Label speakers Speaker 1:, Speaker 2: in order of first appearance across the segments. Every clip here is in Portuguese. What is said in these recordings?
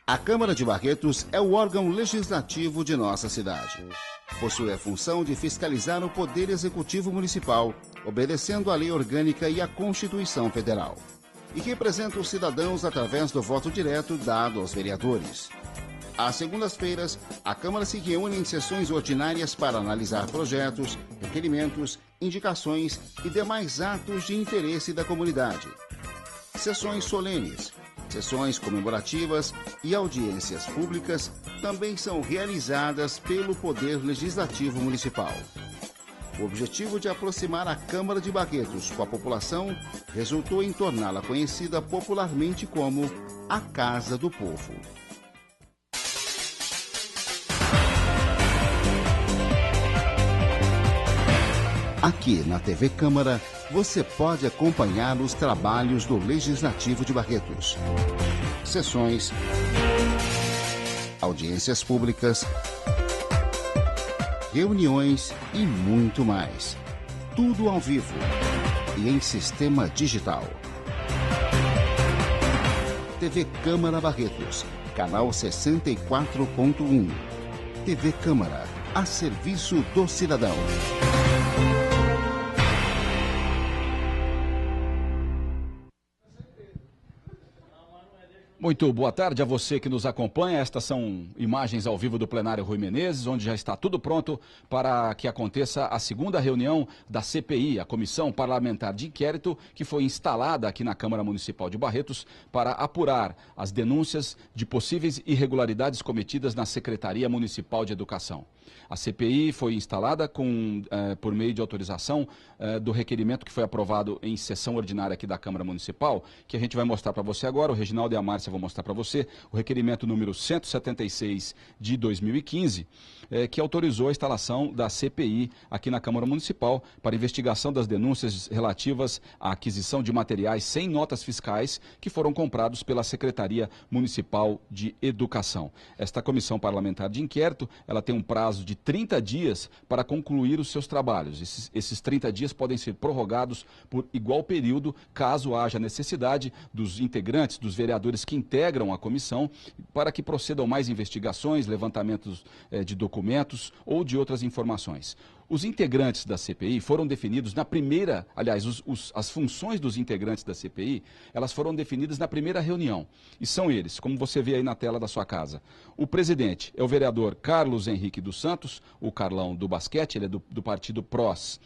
Speaker 1: A Câmara de Barretos é o órgão legislativo de nossa cidade. Possui a função de fiscalizar o Poder Executivo Municipal, obedecendo à Lei Orgânica e à Constituição Federal. E representa os cidadãos através do voto direto dado aos vereadores. Às segundas-feiras, a Câmara se reúne em sessões ordinárias para analisar projetos, requerimentos, indicações e demais atos de interesse da comunidade. Sessões solenes, sessões comemorativas e audiências públicas também são realizadas pelo Poder Legislativo Municipal. O objetivo de aproximar a Câmara de Barretos com a população resultou em torná-la conhecida popularmente como a Casa do Povo. Aqui na TV Câmara, você pode acompanhar os trabalhos do Legislativo de Barretos. Sessões, audiências públicas, reuniões e muito mais. Tudo ao vivo e em sistema digital. TV Câmara Barretos, canal 64.1. TV Câmara, a serviço do cidadão.
Speaker 2: Muito boa tarde a você que nos acompanha. Estas são imagens ao vivo do plenário Rui Menezes, onde já está tudo pronto para que aconteça a segunda reunião da CPI, a Comissão Parlamentar de Inquérito, que foi instalada aqui na Câmara Municipal de Barretos para apurar as denúncias de possíveis irregularidades cometidas na Secretaria Municipal de Educação. A CPI foi instalada por meio de autorização do requerimento que foi aprovado em sessão ordinária aqui da Câmara Municipal, que a gente vai mostrar para você agora. O Reginaldo e a Márcia vão mostrar para você o requerimento número 176 de 2015, que autorizou a instalação da CPI aqui na Câmara Municipal para investigação das denúncias relativas à aquisição de materiais sem notas fiscais que foram comprados pela Secretaria Municipal de Educação. Esta comissão parlamentar de inquérito, ela tem um prazo de 30 dias para concluir os seus trabalhos. Esses 30 dias podem ser prorrogados por igual período, caso haja necessidade dos integrantes, dos vereadores que integram a comissão, para que procedam mais investigações, levantamentos de documentos ou de outras informações. Os integrantes da CPI foram definidos na primeira, aliás, as funções dos integrantes da CPI, elas foram definidas na primeira reunião. E são eles, como você vê aí na tela da sua casa. O presidente é o vereador Carlos Henrique dos Santos, o Carlão do basquete, ele é do partido PROS.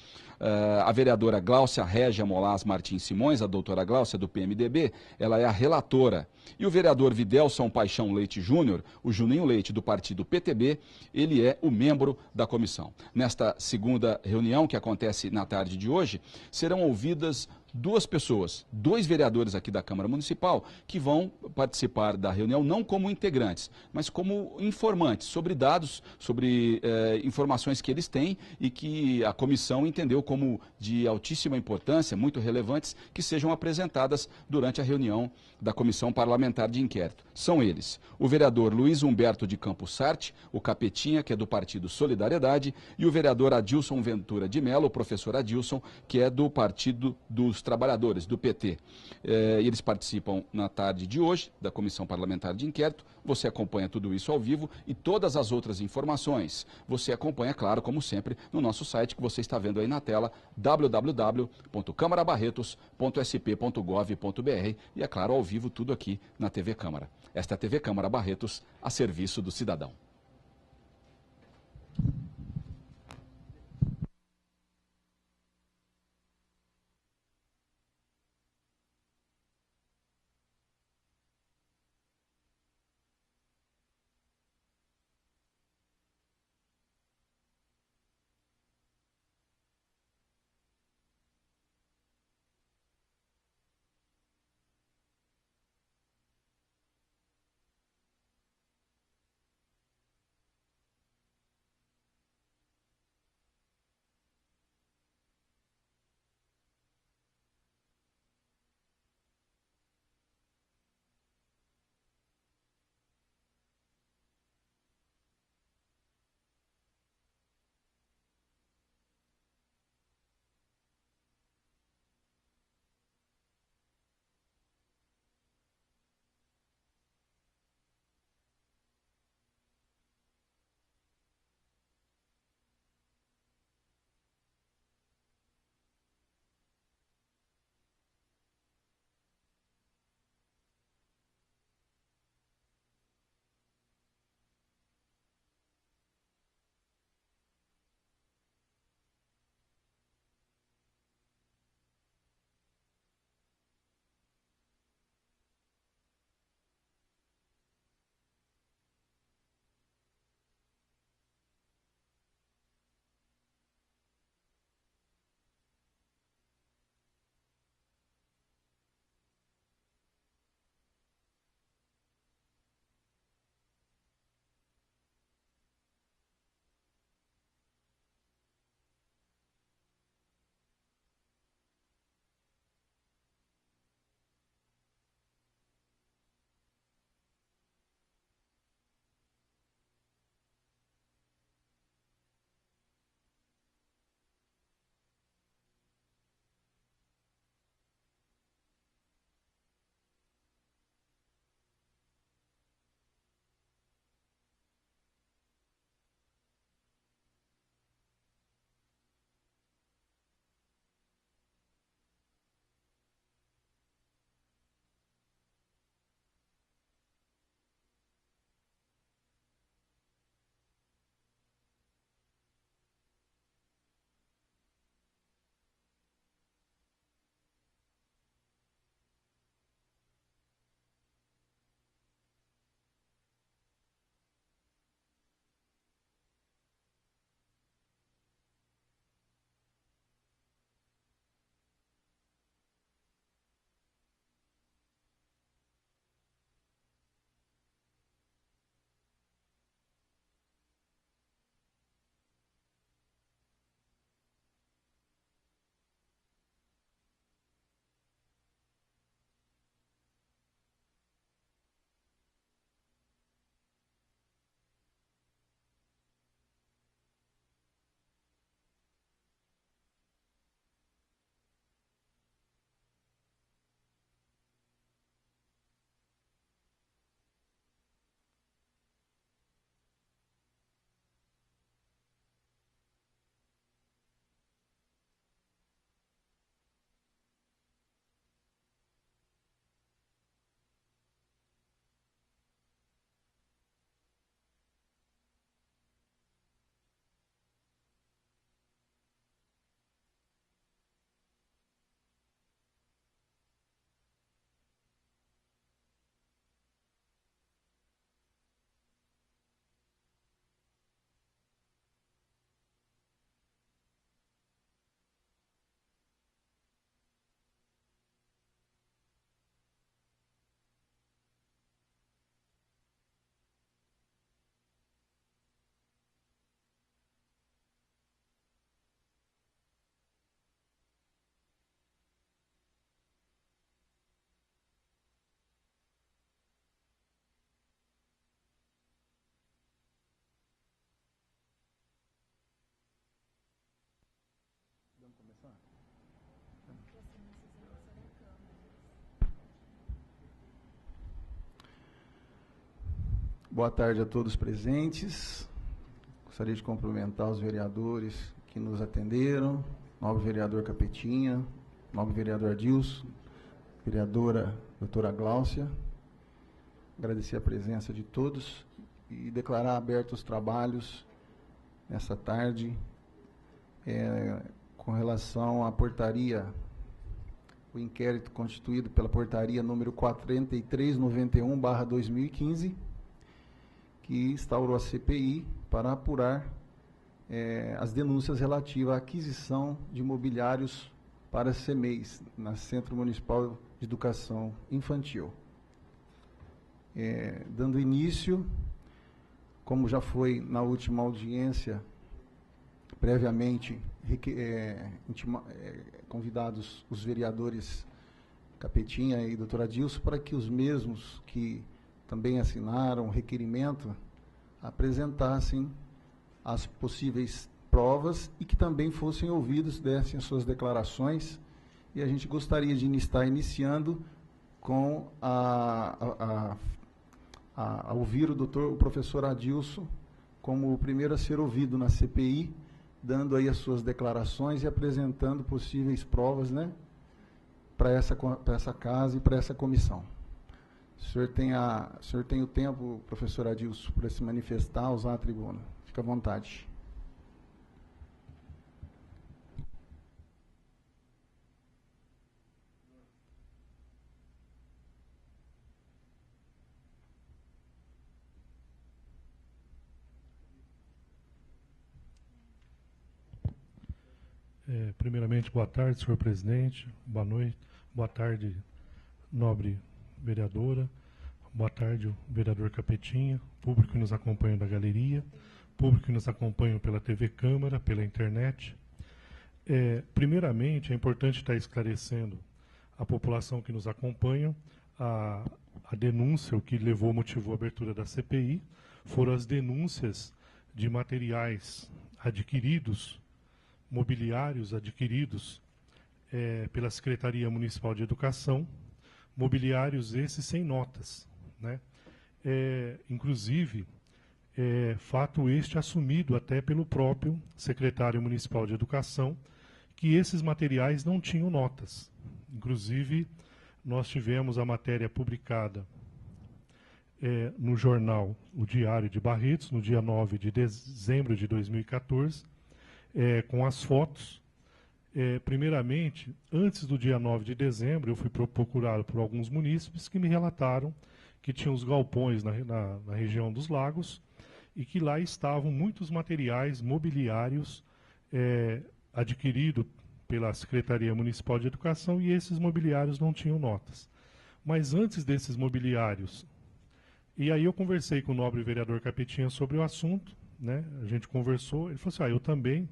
Speaker 2: A vereadora Gláucia Régia Molaz Martins Simões, a doutora Gláucia, do PMDB, ela é a relatora. E o vereador Videlson Paixão Leite Júnior, o Juninho Leite, do partido PTB, ele é o membro da comissão. Nesta segunda reunião, que acontece na tarde de hoje, serão ouvidas duas pessoas, dois vereadores aqui da Câmara Municipal, que vão participar da reunião não como integrantes, mas como informantes sobre dados, sobre informações que eles têm e que a comissão entendeu como de altíssima importância, muito relevantes, que sejam apresentadas durante a reunião da Comissão Parlamentar de Inquérito. São eles: o vereador Luiz Humberto de Campos Sarte, o Capetinha, que é do partido Solidariedade, e o vereador Adilson Ventura de Mello, o professor Adilson, que é do Partido dos Trabalhadores, do PT. Eles participam na tarde de hoje da Comissão Parlamentar de Inquérito. Você acompanha tudo isso ao vivo e todas as outras informações você acompanha, claro, como sempre, no nosso site que você está vendo aí na tela, www.camarabarretos.sp.gov.br, e, é claro, ao vivo tudo aqui na TV Câmara. Esta é a TV Câmara Barretos, a serviço do cidadão.
Speaker 3: Boa tarde a todos presentes. Gostaria de cumprimentar os vereadores que nos atenderam, nobre vereador Capetinha, nobre vereador Adilson, vereadora doutora Gláucia. Agradecer a presença de todos e declarar abertos os trabalhos nessa tarde com relação à portaria, o inquérito constituído pela portaria número 4391/2015, que instaurou a CPI para apurar as denúncias relativas à aquisição de imobiliários para CMEIs, na Centro Municipal de Educação Infantil. Dando início, como já foi na última audiência, previamente convidados os vereadores Capetinha e doutora Adilson, para que os mesmos que também assinaram o requerimento apresentassem as possíveis provas e que também fossem ouvidos, dessem as suas declarações. E a gente gostaria de estar iniciando com a ouvir o professor Adilson como o primeiro a ser ouvido na CPI, dando aí as suas declarações e apresentando possíveis provas, né, para essa casa e para essa comissão. O senhor tem o tempo, professor Adilson, para se manifestar, usar a tribuna. Fica à vontade.
Speaker 4: Primeiramente, boa tarde, senhor presidente. Boa noite. Boa tarde, nobre vereadora. Boa tarde, o vereador Capetinha, público que nos acompanha da galeria, público que nos acompanha pela TV Câmara, pela internet. Primeiramente, é importante estar esclarecendo a população que nos acompanha a denúncia, o que motivou a abertura da CPI, foram as denúncias de materiais adquiridos, mobiliários adquiridos pela Secretaria Municipal de Educação, mobiliários esses sem notas, né? Inclusive, fato este assumido até pelo próprio secretário municipal de Educação, que esses materiais não tinham notas. Inclusive, nós tivemos a matéria publicada no jornal O Diário de Barretos, no dia 9 de dezembro de 2014, com as fotos. Primeiramente, antes do dia 9 de dezembro, eu fui procurado por alguns munícipes que me relataram que tinham os galpões na região dos lagos e que lá estavam muitos materiais mobiliários adquiridos pela Secretaria Municipal de Educação, e esses mobiliários não tinham notas. Mas antes desses mobiliários, e aí eu conversei com o nobre vereador Capetinha sobre o assunto, né? A gente conversou, ele falou assim, eu também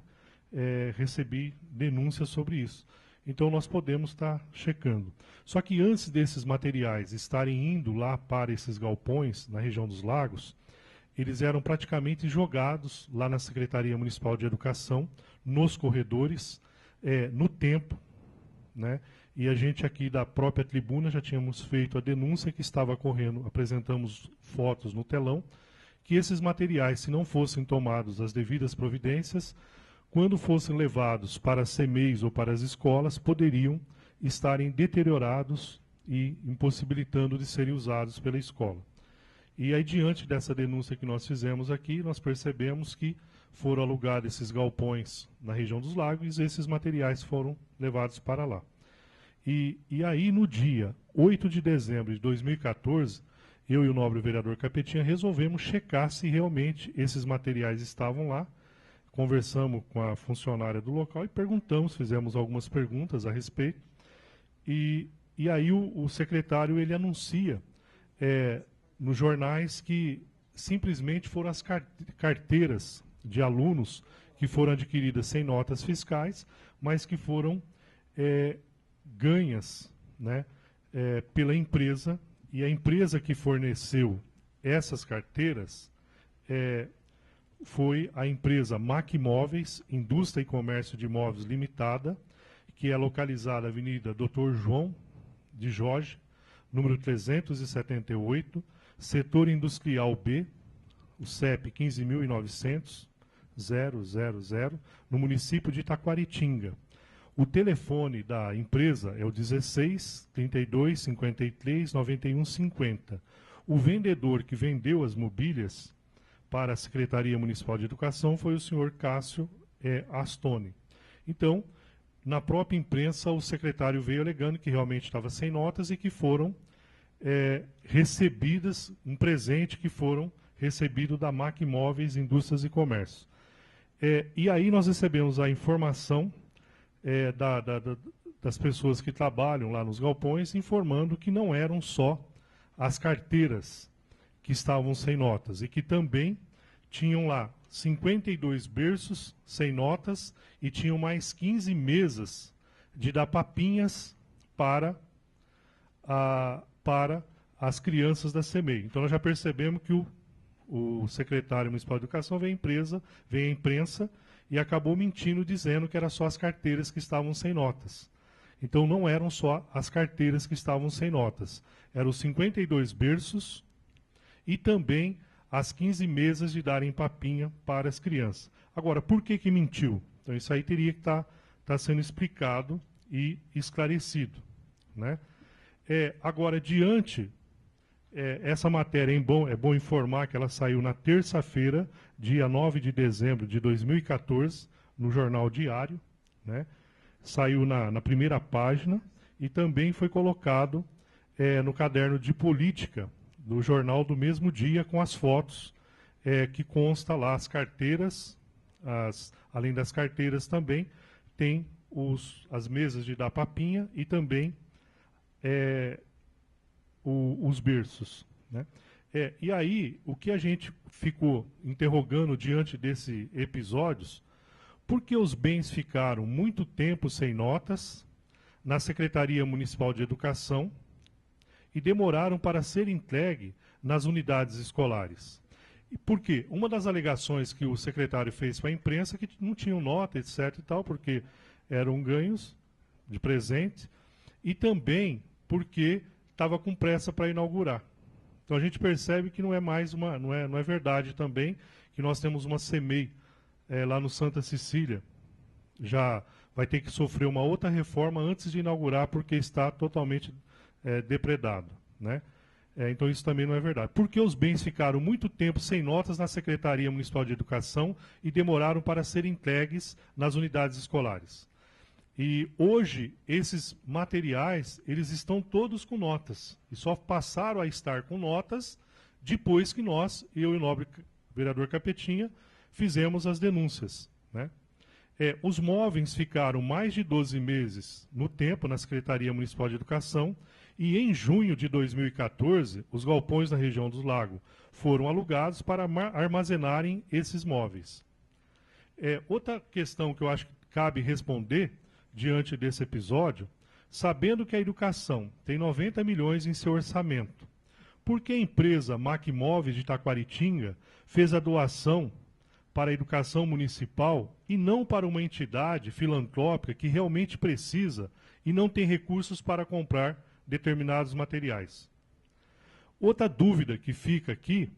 Speaker 4: recebi denúncias sobre isso. Então nós podemos estar checando. Só que antes desses materiais estarem indo lá para esses galpões, na região dos lagos, eles eram praticamente jogados lá na Secretaria Municipal de Educação, nos corredores, no tempo, né? E a gente aqui da própria tribuna já tínhamos feito a denúncia que estava correndo, apresentamos fotos no telão, que esses materiais, se não fossem tomados as devidas providências, quando fossem levados para as CMEIs ou para as escolas, poderiam estarem deteriorados e impossibilitando de serem usados pela escola. E aí, diante dessa denúncia que nós fizemos aqui, nós percebemos que foram alugados esses galpões na região dos lagos e esses materiais foram levados para lá. E aí, no dia 8 de dezembro de 2014, eu e o nobre vereador Capetinha resolvemos checar se realmente esses materiais estavam lá. Conversamos com a funcionária do local e perguntamos, fizemos algumas perguntas a respeito. E aí o secretário ele anuncia nos jornais que simplesmente foram as carteiras de alunos que foram adquiridas sem notas fiscais, mas que foram ganhas, né, pela empresa, e a empresa que forneceu essas carteiras foi a empresa MAC Imóveis, Indústria e Comércio de Imóveis Limitada, que é localizada na Avenida Dr. João de Jorge, número 378, Setor Industrial B, o CEP 15.900.000, no município de Taquaritinga. O telefone da empresa é o 16 32 53 91 50. O vendedor que vendeu as mobílias para a Secretaria Municipal de Educação foi o senhor Cássio Astoni. Então, na própria imprensa, o secretário veio alegando que realmente estava sem notas e que foram recebidas, um presente que foram recebido da MAC Imóveis, Indústrias e Comércio. E aí nós recebemos a informação das pessoas que trabalham lá nos galpões, informando que não eram só as carteiras que estavam sem notas, e que também tinham lá 52 berços sem notas e tinham mais 15 mesas de dar papinhas para as crianças da CEMEI. Então nós já percebemos que o secretário municipal de educação veio à imprensa e acabou mentindo, dizendo que eram só as carteiras que estavam sem notas. Então não eram só as carteiras que estavam sem notas, eram os 52 berços e também as 15 mesas de darem papinha para as crianças. Agora, por que mentiu? Então isso aí teria que estar sendo explicado e esclarecido, né? Agora, essa matéria é bom informar que ela saiu na terça-feira, dia 9 de dezembro de 2014, no Jornal Diário, né? Saiu na primeira página e também foi colocado no caderno de política do jornal do mesmo dia, com as fotos que consta lá as carteiras, além das carteiras também tem as mesas de dar papinha e também os berços, né? E aí, o que a gente ficou interrogando diante desses episódios, por que os bens ficaram muito tempo sem notas na Secretaria Municipal de Educação e demoraram para ser entregue nas unidades escolares? E por quê? Uma das alegações que o secretário fez para a imprensa é que não tinham nota, etc. e tal, porque eram ganhos de presente, e também porque estava com pressa para inaugurar. Então a gente percebe que não é mais não é verdade também que nós temos uma CEMEI lá no Santa Cecília. Já vai ter que sofrer uma outra reforma antes de inaugurar, porque está totalmente depredado, né? Então isso também não é verdade. Porque os bens ficaram muito tempo sem notas na Secretaria Municipal de Educação e demoraram para serem entregues nas unidades escolares. E hoje, esses materiais, eles estão todos com notas. E só passaram a estar com notas depois que eu e o nobre vereador Capetinha, fizemos as denúncias, né? Os móveis ficaram mais de 12 meses no tempo na Secretaria Municipal de Educação e em junho de 2014, os galpões na região dos Lagos foram alugados para armazenarem esses móveis. Outra questão que eu acho que cabe responder diante desse episódio, sabendo que a educação tem 90 milhões em seu orçamento, por que a empresa MAC Imóveis de Taquaritinga fez a doação para a educação municipal e não para uma entidade filantrópica que realmente precisa e não tem recursos para comprar determinados materiais? Outra dúvida que fica aqui,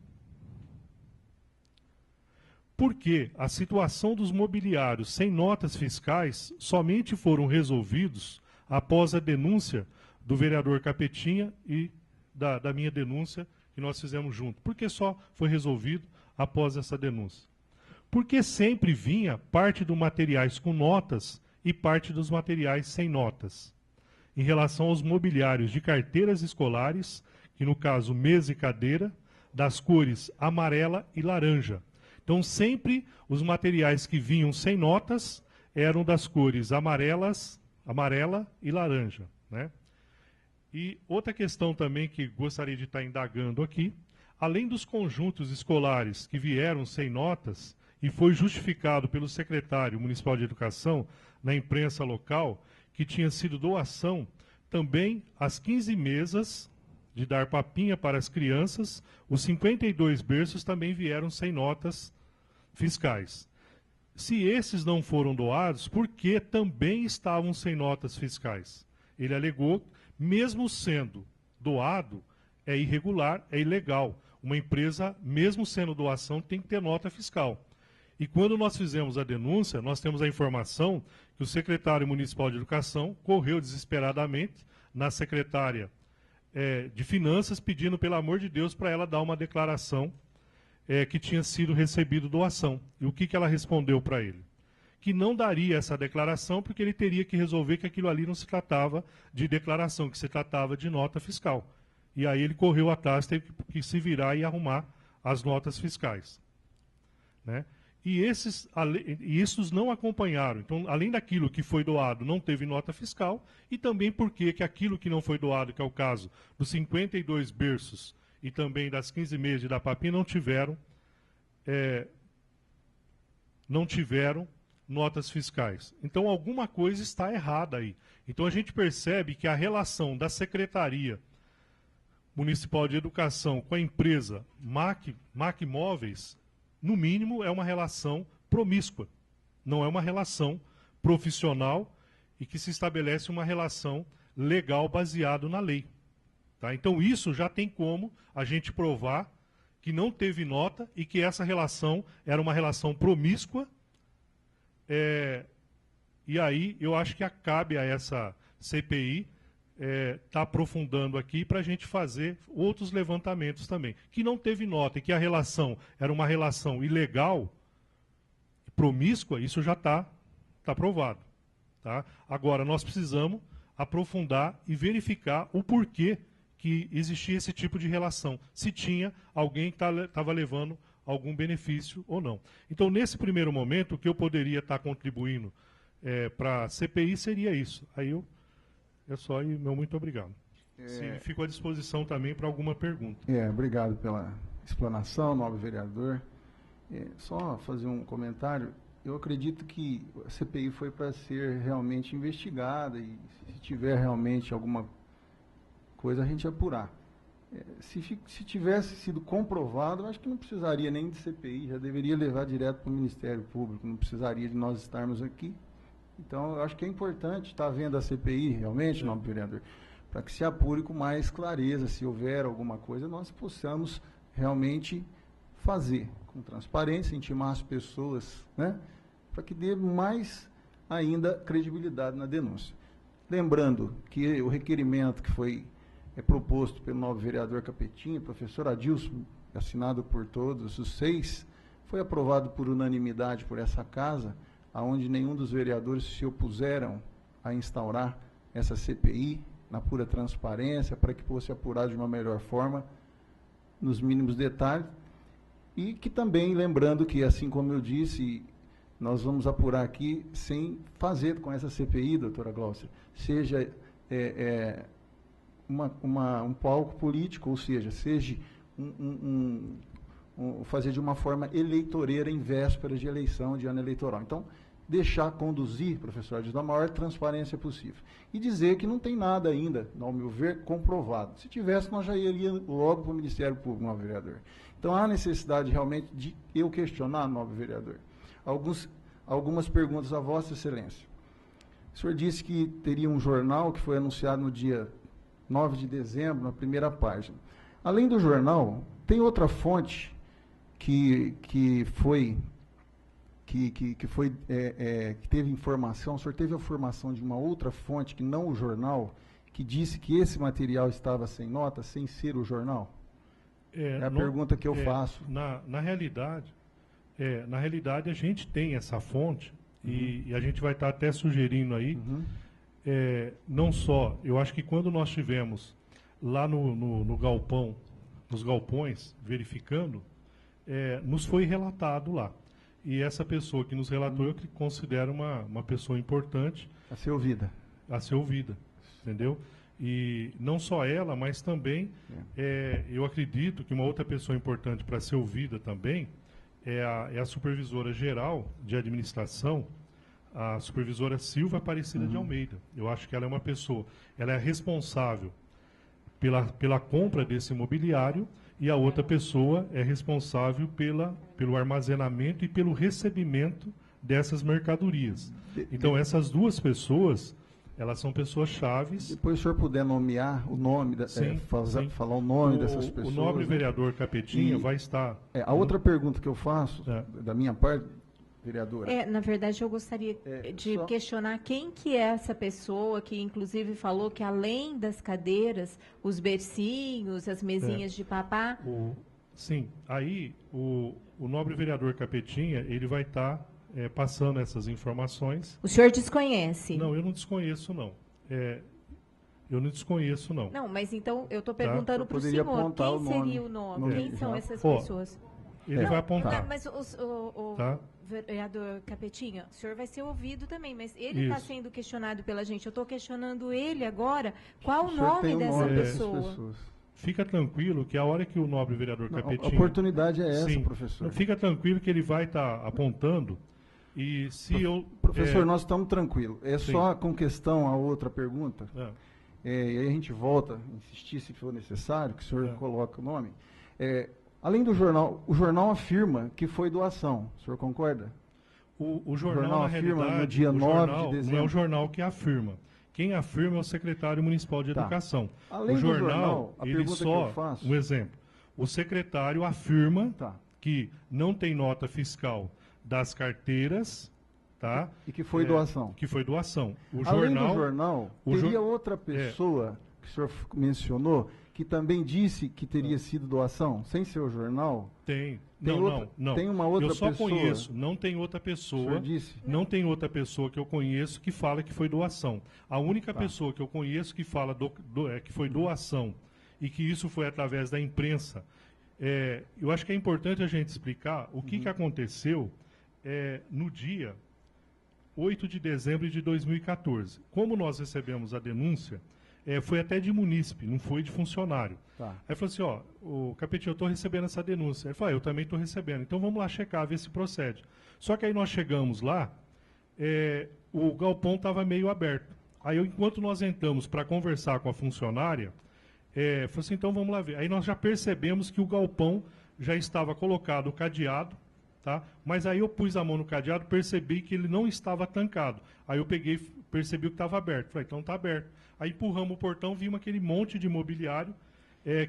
Speaker 4: por que a situação dos mobiliários sem notas fiscais somente foram resolvidos após a denúncia do vereador Capetinha e da minha denúncia que nós fizemos junto? Por que só foi resolvido após essa denúncia? Porque sempre vinha parte dos materiais com notas e parte dos materiais sem notas. Em relação aos mobiliários de carteiras escolares, que no caso mesa e cadeira, das cores amarela e laranja. Então sempre os materiais que vinham sem notas eram das cores amarela e laranja, né? E outra questão também que gostaria de estar indagando aqui, além dos conjuntos escolares que vieram sem notas, e foi justificado pelo secretário municipal de educação na imprensa local, que tinha sido doação, também as 15 mesas de dar papinha para as crianças, os 52 berços também vieram sem notas fiscais. Se esses não foram doados, por que também estavam sem notas fiscais? Ele alegou, mesmo sendo doado, é irregular, é ilegal. Uma empresa, mesmo sendo doação, tem que ter nota fiscal. E quando nós fizemos a denúncia, nós temos a informação que o secretário municipal de educação correu desesperadamente na secretária de finanças, pedindo, pelo amor de Deus, para ela dar uma declaração que tinha sido recebido doação. E o que ela respondeu para ele? Que não daria essa declaração, porque ele teria que resolver que aquilo ali não se tratava de declaração, que se tratava de nota fiscal. E aí ele correu atrás, teve que se virar e arrumar as notas fiscais. Né? E esses não acompanharam. Então, além daquilo que foi doado, não teve nota fiscal, e também porque que aquilo que não foi doado, que é o caso dos 52 berços e também das 15 meias de Idapapim, não tiveram notas fiscais. Então, alguma coisa está errada aí. Então, a gente percebe que a relação da Secretaria Municipal de Educação com a empresa MAC Móveis, no mínimo, é uma relação promíscua. Não é uma relação profissional e que se estabelece uma relação legal baseado na lei. Tá? Então, isso já tem como a gente provar que não teve nota e que essa relação era uma relação promíscua. E aí, eu acho que cabe a essa CPI tá aprofundando aqui para a gente fazer outros levantamentos também. Que não teve nota e que a relação era uma relação ilegal, promíscua, isso já está provado. Tá? Agora, nós precisamos aprofundar e verificar o porquê que existia esse tipo de relação. Se tinha alguém que estava levando algum benefício ou não. Então, nesse primeiro momento, o que eu poderia estar contribuindo para a CPI seria isso. Aí é só, e meu muito obrigado. Fico à disposição também para alguma pergunta.
Speaker 3: Obrigado pela explanação, nobre vereador. Só fazer um comentário. Eu acredito que a CPI foi para ser realmente investigada e se tiver realmente alguma coisa a gente apurar. Se tivesse sido comprovado, eu acho que não precisaria nem de CPI, já deveria levar direto para o Ministério Público, não precisaria de nós estarmos aqui. Então, eu acho que é importante estar vendo a CPI, realmente, nobre vereador, para que se apure com mais clareza, se houver alguma coisa, nós possamos realmente fazer com transparência, intimar as pessoas, né, para que dê mais ainda credibilidade na denúncia. Lembrando que o requerimento que foi proposto pelo novo vereador Capetinha, professor Adilson, assinado por todos os 6, foi aprovado por unanimidade por essa casa, aonde nenhum dos vereadores se opuseram a instaurar essa CPI na pura transparência, para que fosse apurado de uma melhor forma, nos mínimos detalhes, e que também, lembrando que, assim como eu disse, nós vamos apurar aqui sem fazer com essa CPI, doutora Glaucia, seja um palco político, ou seja fazer de uma forma eleitoreira em vésperas de eleição, de ano eleitoral. Então, deixar conduzir, professor Adilson, da maior transparência possível. E dizer que não tem nada ainda, ao meu ver, comprovado. Se tivesse, nós já iríamos logo para o Ministério Público, nobre vereador. Então, há necessidade realmente de eu questionar, nobre vereador, algumas perguntas a Vossa Excelência. O senhor disse que teria um jornal que foi anunciado no dia 9 de dezembro, na primeira página. Além do jornal, tem outra fonte que teve informação, o senhor teve a informação de uma outra fonte, que não o jornal, que disse que esse material estava sem nota, sem ser o jornal? É a pergunta que eu faço.
Speaker 4: Na realidade, a gente tem essa fonte, e a gente vai estar até sugerindo aí, não só, eu acho que quando nós tivemos lá no galpão, nos galpões, verificando, nos foi relatado lá. E essa pessoa que nos relatou, eu considero uma pessoa importante.
Speaker 3: A ser ouvida.
Speaker 4: A ser ouvida, entendeu? E não só ela, mas também, eu acredito que uma outra pessoa importante para ser ouvida também é a supervisora geral de administração, a supervisora Silva Aparecida de Almeida. Eu acho que ela é uma pessoa, ela é responsável pela compra desse imobiliário, e a outra pessoa é responsável pelo armazenamento e pelo recebimento dessas mercadorias. Então, essas duas pessoas, Elas são pessoas chaves.
Speaker 3: Depois o senhor puder nomear o nome,
Speaker 4: Sim, sim.
Speaker 3: falar o nome dessas pessoas.
Speaker 4: O nobre
Speaker 3: né?
Speaker 4: vereador Capetinha
Speaker 3: E,
Speaker 4: vai estar...
Speaker 3: a outra pergunta que eu faço, da minha parte, vereadora...
Speaker 5: Na verdade, eu gostaria de questionar quem que é essa pessoa que, inclusive, falou que, além das cadeiras, os bercinhos, as mesinhas de papá...
Speaker 4: Sim, aí o nobre vereador Capetinha, ele vai estar passando essas informações.
Speaker 5: O senhor desconhece?
Speaker 4: Não, eu não desconheço, não. Eu não desconheço, não.
Speaker 5: Não, mas então eu estou perguntando para o senhor, quem seria o nome? Quem são essas pessoas?
Speaker 4: Ele vai apontar.
Speaker 5: Mas o vereador Capetinha, o senhor vai ser ouvido também, mas ele está sendo questionado pela gente. Eu estou questionando ele agora. Qual o nome dessa pessoa?
Speaker 4: Fica tranquilo que a hora que o nobre vereador Capetinha...
Speaker 3: A oportunidade é essa,
Speaker 4: sim,
Speaker 3: professor.
Speaker 4: Fica tranquilo que ele vai estar apontando e se eu...
Speaker 3: Professor, nós estamos tranquilos. Só com questão a outra pergunta. E aí a gente volta, insistir se for necessário, que o senhor coloque o nome. Além do jornal, o jornal afirma que foi doação. O senhor concorda?
Speaker 4: O jornal, na
Speaker 3: afirma
Speaker 4: realidade,
Speaker 3: no dia 9 de dezembro.
Speaker 4: Não é o jornal que afirma. Quem afirma é o secretário municipal de Educação.
Speaker 3: Além
Speaker 4: o jornal,
Speaker 3: a
Speaker 4: ele
Speaker 3: pergunta
Speaker 4: só,
Speaker 3: que eu faço...
Speaker 4: um exemplo, o secretário afirma que não tem nota fiscal das carteiras, tá?
Speaker 3: E que foi doação.
Speaker 4: Que foi doação.
Speaker 3: Além do jornal, teria outra pessoa que o senhor mencionou que também disse que teria sido doação, sem ser o jornal?
Speaker 4: Tem.
Speaker 3: Não. Tem uma outra pessoa?
Speaker 4: Eu só conheço, não tem outra pessoa. O senhor
Speaker 3: disse?
Speaker 4: Não tem outra pessoa que eu conheço que fala que foi doação. A única pessoa que eu conheço que fala que foi doação e que isso foi através da imprensa, eu acho que é importante a gente explicar o que aconteceu no dia 8 de dezembro de 2014. Como nós recebemos a denúncia, foi até de munícipe, não foi de funcionário. Aí falou assim, o Capetinho, eu estou recebendo essa denúncia. Ele falou, eu também estou recebendo. Então vamos lá checar, ver se procede. Só que aí nós chegamos lá, o galpão estava meio aberto. Aí enquanto nós entramos para conversar com a funcionária, falou assim, então vamos lá ver. Aí nós já percebemos que o galpão já estava colocado cadeado, tá? Mas aí eu pus a mão no cadeado, percebi que ele não estava trancado. Aí eu percebi que estava aberto. Falei, então está aberto. Aí empurramos o portão, vimos aquele monte de mobiliário,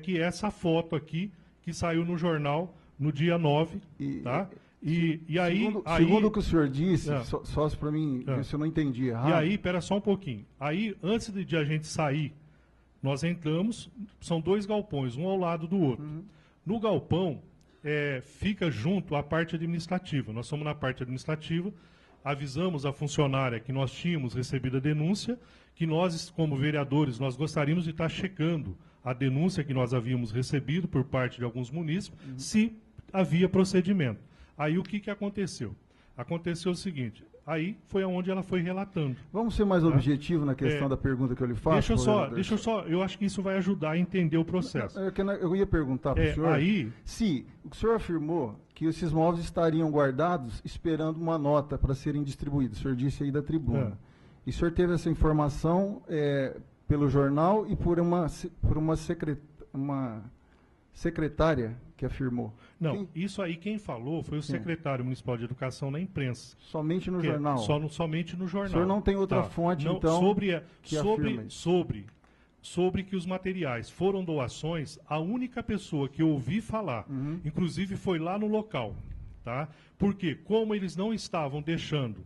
Speaker 4: que é essa foto aqui, que saiu no jornal no dia 9, tá? E aí...
Speaker 3: Segundo o que o senhor disse, só para mim, ver se eu não entendi errado.
Speaker 4: E aí, espera só um pouquinho. Aí, antes de a gente sair, nós entramos, são 2 galpões, um ao lado do outro. No galpão, fica junto a parte administrativa. Nós somos na parte administrativa, avisamos a funcionária que nós tínhamos recebido a denúncia, que nós, como vereadores, nós gostaríamos de estar checando a denúncia que nós havíamos recebido por parte de alguns munícipes, se havia procedimento. Aí o que aconteceu? Aconteceu o seguinte, aí foi onde ela foi relatando.
Speaker 3: Vamos ser mais objetivo na questão da pergunta que eu lhe faço?
Speaker 4: Deixa eu só, eu acho que isso vai ajudar a entender o processo.
Speaker 3: Eu ia perguntar para o senhor se o senhor afirmou que esses móveis estariam guardados esperando uma nota para serem distribuídos. O senhor disse aí da tribuna. E o senhor teve essa informação pelo jornal e por uma secretária que afirmou.
Speaker 4: Não, isso aí quem falou foi o secretário municipal de educação na imprensa.
Speaker 3: Somente no jornal?
Speaker 4: Somente no jornal.
Speaker 3: O senhor não tem outra fonte,
Speaker 4: não,
Speaker 3: então,
Speaker 4: sobre que os materiais foram doações, a única pessoa que eu ouvi falar, inclusive foi lá no local, tá? Porque como eles não estavam deixando...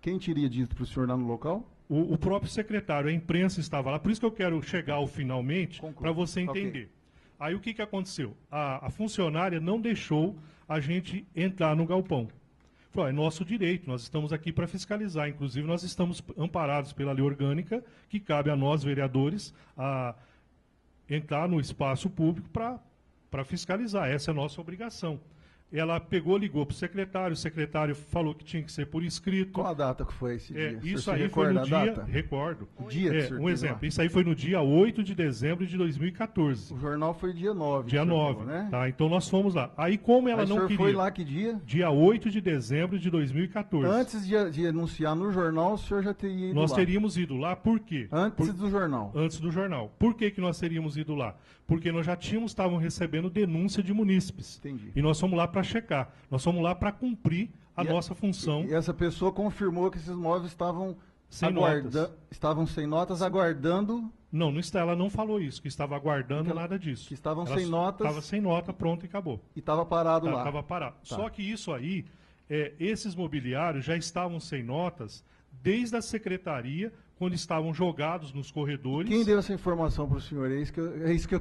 Speaker 3: Quem teria dito para o senhor lá no local?
Speaker 4: O próprio secretário, a imprensa estava lá. Por isso que eu quero chegar ao finalmente, para você entender. Aí o que aconteceu? A funcionária não deixou a gente entrar no galpão. Falou, é nosso direito, nós estamos aqui para fiscalizar. Inclusive, nós estamos amparados pela lei orgânica, que cabe a nós, vereadores, a entrar no espaço público para fiscalizar. Essa é a nossa obrigação. Ela pegou, ligou para o secretário falou que tinha que ser por escrito.
Speaker 3: Qual a data que foi esse dia?
Speaker 4: Isso aí foi no dia... Recordo.
Speaker 3: O dia
Speaker 4: um exemplo. Lá. Isso aí foi no dia 8 de dezembro de 2014.
Speaker 3: O jornal foi dia 9.
Speaker 4: Dia 9, falou, né? Tá, então nós fomos lá. Aí como ela não queria...
Speaker 3: foi lá que dia?
Speaker 4: Dia 8 de dezembro de 2014.
Speaker 3: Antes de anunciar no jornal, o senhor já teria ido lá.
Speaker 4: Nós teríamos ido lá, por quê?
Speaker 3: Antes do jornal.
Speaker 4: Antes do jornal. Por que nós teríamos ido lá? Porque nós já estavam recebendo denúncia de munícipes.
Speaker 3: Entendi.
Speaker 4: E nós fomos lá para checar. Nós fomos lá para cumprir a nossa função.
Speaker 3: E essa pessoa confirmou que esses móveis estavam
Speaker 4: sem notas.
Speaker 3: Estavam sem notas, aguardando...
Speaker 4: Não, ela não falou isso, que estava aguardando nada disso.
Speaker 3: Que estavam sem notas...
Speaker 4: Estava sem nota, pronto e acabou.
Speaker 3: E estava parado lá.
Speaker 4: Estava parado. Tá. Só que isso aí, esses mobiliários já estavam sem notas desde a secretaria, quando estavam jogados nos corredores.
Speaker 3: Quem deu essa informação para o senhor? É isso que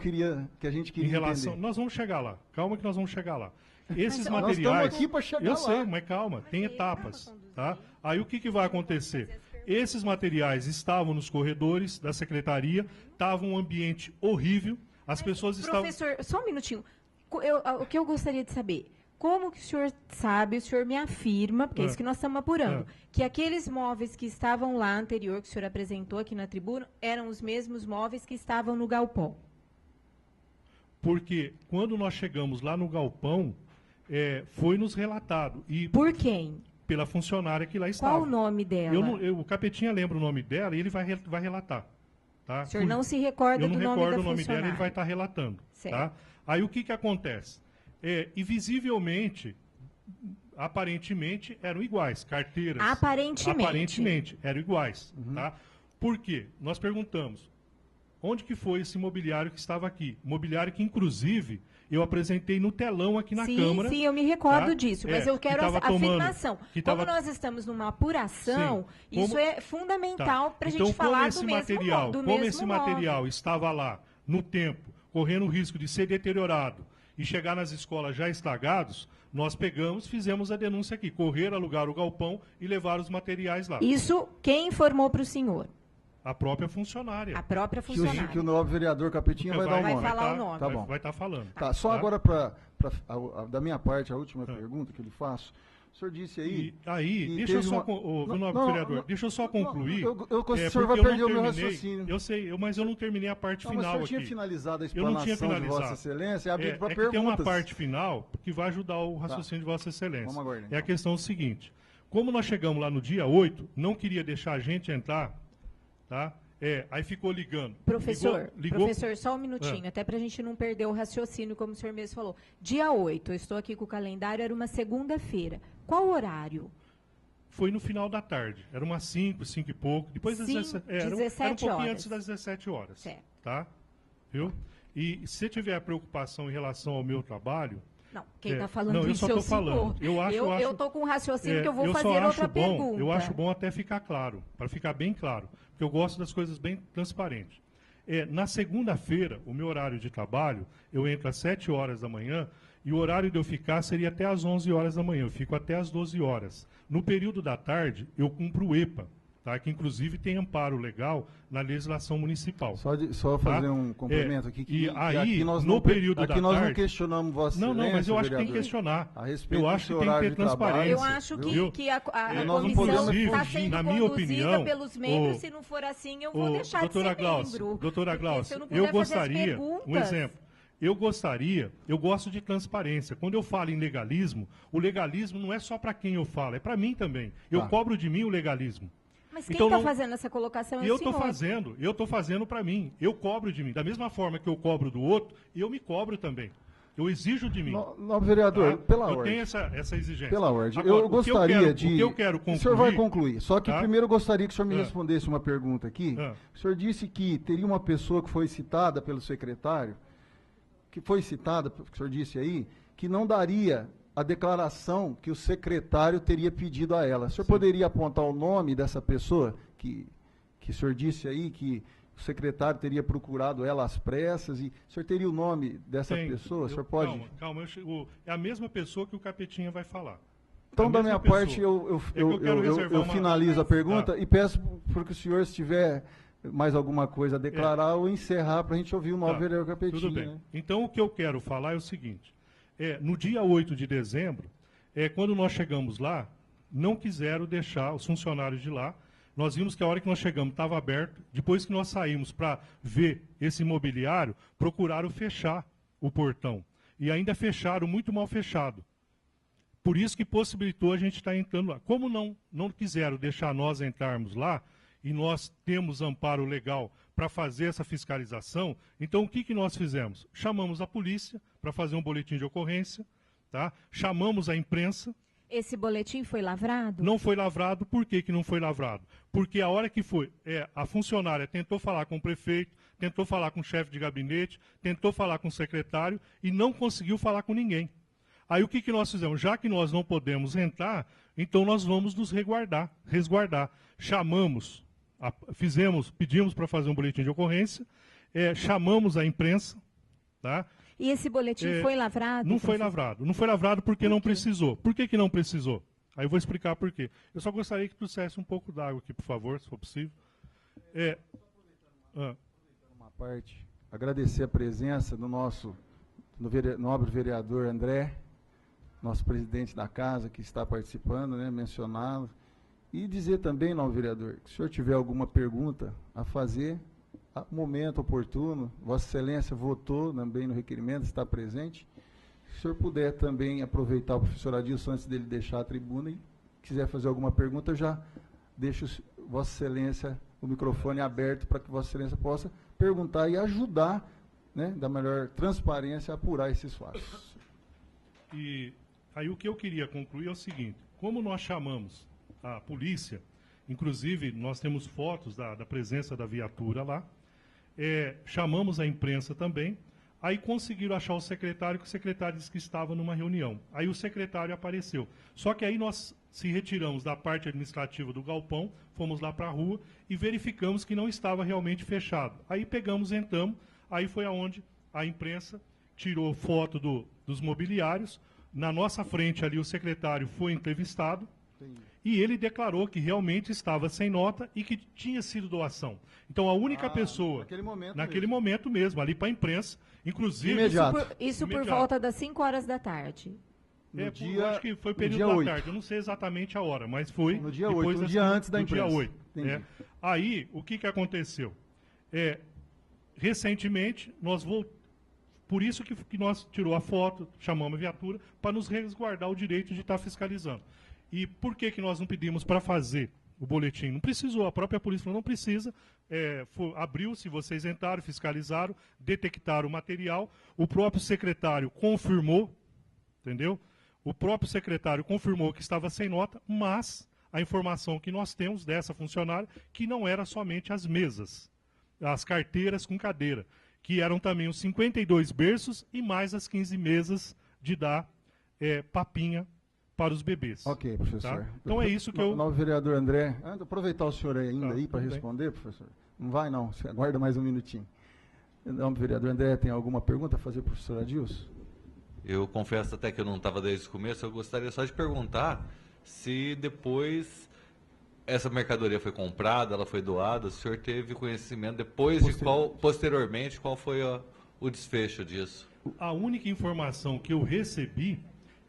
Speaker 3: a gente queria entender.
Speaker 4: Nós vamos chegar lá. Calma que nós vamos chegar lá. Esses materiais...
Speaker 3: Nós estamos aqui para chegar lá.
Speaker 4: Eu sei, mas calma, tem etapas. Tá? Aí o que vai acontecer? Esses materiais estavam nos corredores da secretaria, estava um ambiente horrível, as pessoas estavam...
Speaker 5: Professor, só um minutinho. O que eu gostaria de saber, como que o senhor sabe, o senhor me afirma, porque é isso que nós estamos apurando, que aqueles móveis que estavam lá anterior, que o senhor apresentou aqui na tribuna, eram os mesmos móveis que estavam no galpão?
Speaker 4: Porque quando nós chegamos lá no galpão, foi nos relatado. E
Speaker 5: por quem?
Speaker 4: Pela funcionária que lá estava.
Speaker 5: Qual o nome dela?
Speaker 4: O Capetinha lembra o nome dela e ele vai relatar. Tá?
Speaker 5: O senhor não se recorda do nome da funcionária? Eu não recordo o nome dela,
Speaker 4: ele vai estar relatando. Tá? Aí o que acontece? E visivelmente, aparentemente, eram iguais, carteiras. Aparentemente, eram iguais. Uhum. Tá? Por quê? Nós perguntamos, onde que foi esse mobiliário que estava aqui? Mobiliário que, inclusive... Eu apresentei no telão aqui na Câmara.
Speaker 5: Sim, eu me recordo disso, mas eu quero a afirmação. Como nós estamos numa apuração, isso é fundamental para a gente falar do mesmo modo.
Speaker 4: Como esse material estava lá, no tempo, correndo o risco de ser deteriorado e chegar nas escolas já estragados, nós pegamos, fizemos a denúncia aqui, correr, alugar o galpão e levar os materiais lá.
Speaker 5: Isso quem informou para o senhor?
Speaker 4: A própria funcionária.
Speaker 5: A própria funcionária.
Speaker 3: Que o novo vereador Capetinha vai dar o nome.
Speaker 5: Vai falar o nome.
Speaker 4: Tá bom. Vai estar falando.
Speaker 3: Tá, só agora, da minha parte, a última pergunta que eu lhe faço. O senhor disse aí...
Speaker 4: deixa eu só... vereador, deixa eu só concluir.
Speaker 3: O senhor vai perder o meu raciocínio.
Speaker 4: Eu sei, mas eu não terminei a parte final aqui.
Speaker 3: O senhor tinha finalizado a explanação de Vossa Excelência e abrido para perguntas.
Speaker 4: Tem uma parte final que vai ajudar o raciocínio de Vossa Excelência. Vamos aguardar. É a questão seguinte. Como nós chegamos lá no dia 8, não queria deixar a gente entrar, tá? Aí ficou ligando.
Speaker 5: Professor, professor, só um minutinho, até para a gente não perder o raciocínio, como o senhor mesmo falou. Dia 8, eu estou aqui com o calendário, era uma segunda-feira. Qual horário?
Speaker 4: Foi no final da tarde. Era umas 5 e pouco. Depois das 17
Speaker 5: era
Speaker 4: um pouquinho antes das 17 horas.
Speaker 5: Certo.
Speaker 4: Tá? Viu? E se tiver preocupação em relação ao meu trabalho...
Speaker 5: Não, quem está falando isso é o senhor. Eu estou com um raciocínio que eu vou fazer outra pergunta.
Speaker 4: Eu acho bom até ficar claro, para ficar bem claro, porque eu gosto das coisas bem transparentes. Na segunda-feira, o meu horário de trabalho, eu entro às 7 horas da manhã e o horário de eu ficar seria até às 11 horas da manhã. Eu fico até às 12 horas. No período da tarde, eu cumpro o EPA. Tá, que inclusive tem amparo legal na legislação municipal.
Speaker 3: Só fazer um complemento aqui.
Speaker 4: Aqui nós no período da tarde...
Speaker 3: nós não questionamos Vossa Excelência,
Speaker 4: Não, mas eu acho que tem que questionar. Eu acho que tem que ter transparência.
Speaker 5: Eu acho que a comissão está sendo conduzida pelos membros. Se não for assim, eu vou deixar de ser membro.
Speaker 4: Doutora Glaucia, eu gostaria... Um exemplo. Eu gosto de transparência. Quando eu falo em legalismo, o legalismo não é só para quem eu falo, é para mim também. Eu cobro de mim o legalismo.
Speaker 5: Mas quem está fazendo essa colocação é o senhor?
Speaker 4: Eu estou fazendo para mim. Eu cobro de mim. Da mesma forma que eu cobro do outro, eu me cobro também. Eu exijo de mim.
Speaker 3: Nobre vereador, pela ordem.
Speaker 4: Eu tenho essa exigência.
Speaker 3: Pela ordem. Agora, eu gostaria de...
Speaker 4: O que eu quero concluir...
Speaker 3: O senhor vai concluir. Só que primeiro eu gostaria que o senhor me respondesse uma pergunta aqui. O senhor disse que teria uma pessoa que foi citada pelo secretário, que o senhor disse aí, que não daria... a declaração que o secretário teria pedido a ela. O senhor poderia apontar o nome dessa pessoa que o senhor disse aí, que o secretário teria procurado ela às pressas, e o senhor teria o nome dessa pessoa? O senhor pode...
Speaker 4: Calma, é a mesma pessoa que o Capetinha vai falar.
Speaker 3: Então, da minha parte, eu finalizo a pergunta e peço para que o senhor, se tiver mais alguma coisa a declarar ou encerrar, para a gente ouvir o novo vereador Capetinha.
Speaker 4: Tudo bem. Né? Então, o que eu quero falar é o seguinte... no dia 8 de dezembro, quando nós chegamos lá, não quiseram deixar os funcionários de lá. Nós vimos que a hora que nós chegamos estava aberto. Depois que nós saímos para ver esse imobiliário, procuraram fechar o portão. E ainda fecharam muito mal fechado. Por isso que possibilitou a gente estar entrando lá. Como não quiseram deixar nós entrarmos lá, e nós temos amparo legal para fazer essa fiscalização, então o que nós fizemos? Chamamos a polícia para fazer um boletim de ocorrência, tá? Chamamos a imprensa.
Speaker 5: Esse boletim foi lavrado?
Speaker 4: Não foi lavrado. Por que que não foi lavrado? Porque a hora que foi, a funcionária tentou falar com o prefeito, tentou falar com o chefe de gabinete, tentou falar com o secretário e não conseguiu falar com ninguém. Aí o que que nós fizemos? Já que nós não podemos entrar, então nós vamos nos resguardar. Chamamos, pedimos para fazer um boletim de ocorrência, chamamos a imprensa, tá?
Speaker 5: E esse boletim foi lavrado?
Speaker 4: Não foi lavrado. Não foi lavrado porque não precisou. Por que que não precisou? Aí eu vou explicar por quê. Eu só gostaria que trouxesse um pouco d'água aqui, por favor, se for possível.
Speaker 3: Uma parte, agradecer a presença do nosso nobre vereador André, nosso presidente da casa que está participando, né, mencioná-lo. E dizer também, nobre vereador, que se o senhor tiver alguma pergunta a fazer, momento oportuno, Vossa Excelência votou também no requerimento, está presente. Se o senhor puder também aproveitar o professor Adilson antes dele deixar a tribuna e quiser fazer alguma pergunta, eu já deixo Vossa Excelência o microfone aberto para que Vossa Excelência possa perguntar e ajudar, né, da melhor transparência a apurar esses fatos.
Speaker 4: E aí o que eu queria concluir é o seguinte: como nós chamamos a polícia, inclusive nós temos fotos da presença da viatura lá, chamamos a imprensa também, aí conseguiram achar o secretário, que o secretário disse que estava numa reunião. Aí o secretário apareceu. Só que aí nós se retiramos da parte administrativa do galpão, fomos lá para a rua e verificamos que não estava realmente fechado. Aí pegamos, entramos, aí foi aonde a imprensa tirou foto dos mobiliários. Na nossa frente ali o secretário foi entrevistado. E ele declarou que realmente estava sem nota e que tinha sido doação. Então, a única pessoa, naquele momento mesmo, ali para a imprensa, inclusive...
Speaker 5: Isso por volta das 5 horas da tarde.
Speaker 4: Eu acho que foi período da tarde, eu não sei exatamente a hora, mas foi...
Speaker 3: No dia 8, um dia antes da imprensa.
Speaker 4: Dia 8. Aí, o que aconteceu? Recentemente, nós voltamos... Por isso que nós tirou a foto, chamamos a viatura, para nos resguardar o direito de estar fiscalizando. E por que que nós não pedimos para fazer o boletim? Não precisou, a própria polícia falou, não precisa. Abriu-se, vocês entraram, fiscalizaram, detectaram o material. O próprio secretário confirmou, entendeu? O próprio secretário confirmou que estava sem nota, mas a informação que nós temos dessa funcionária, que não era somente as mesas, as carteiras com cadeira, que eram também os 52 berços e mais as 15 mesas de dar papinha para os bebês.
Speaker 3: Ok, professor.
Speaker 4: Tá? Então é isso que eu...
Speaker 3: Novo vereador André, aproveitar o senhor ainda aí para responder, professor. Não vai não, você aguarda mais um minutinho. Novo vereador André, tem alguma pergunta a fazer para o professor Adilson?
Speaker 6: Eu confesso até que eu não estava desde o começo, eu gostaria só de perguntar se depois essa mercadoria foi comprada, ela foi doada, o senhor teve conhecimento depois posteriormente, qual foi o desfecho disso?
Speaker 4: A única informação que eu recebi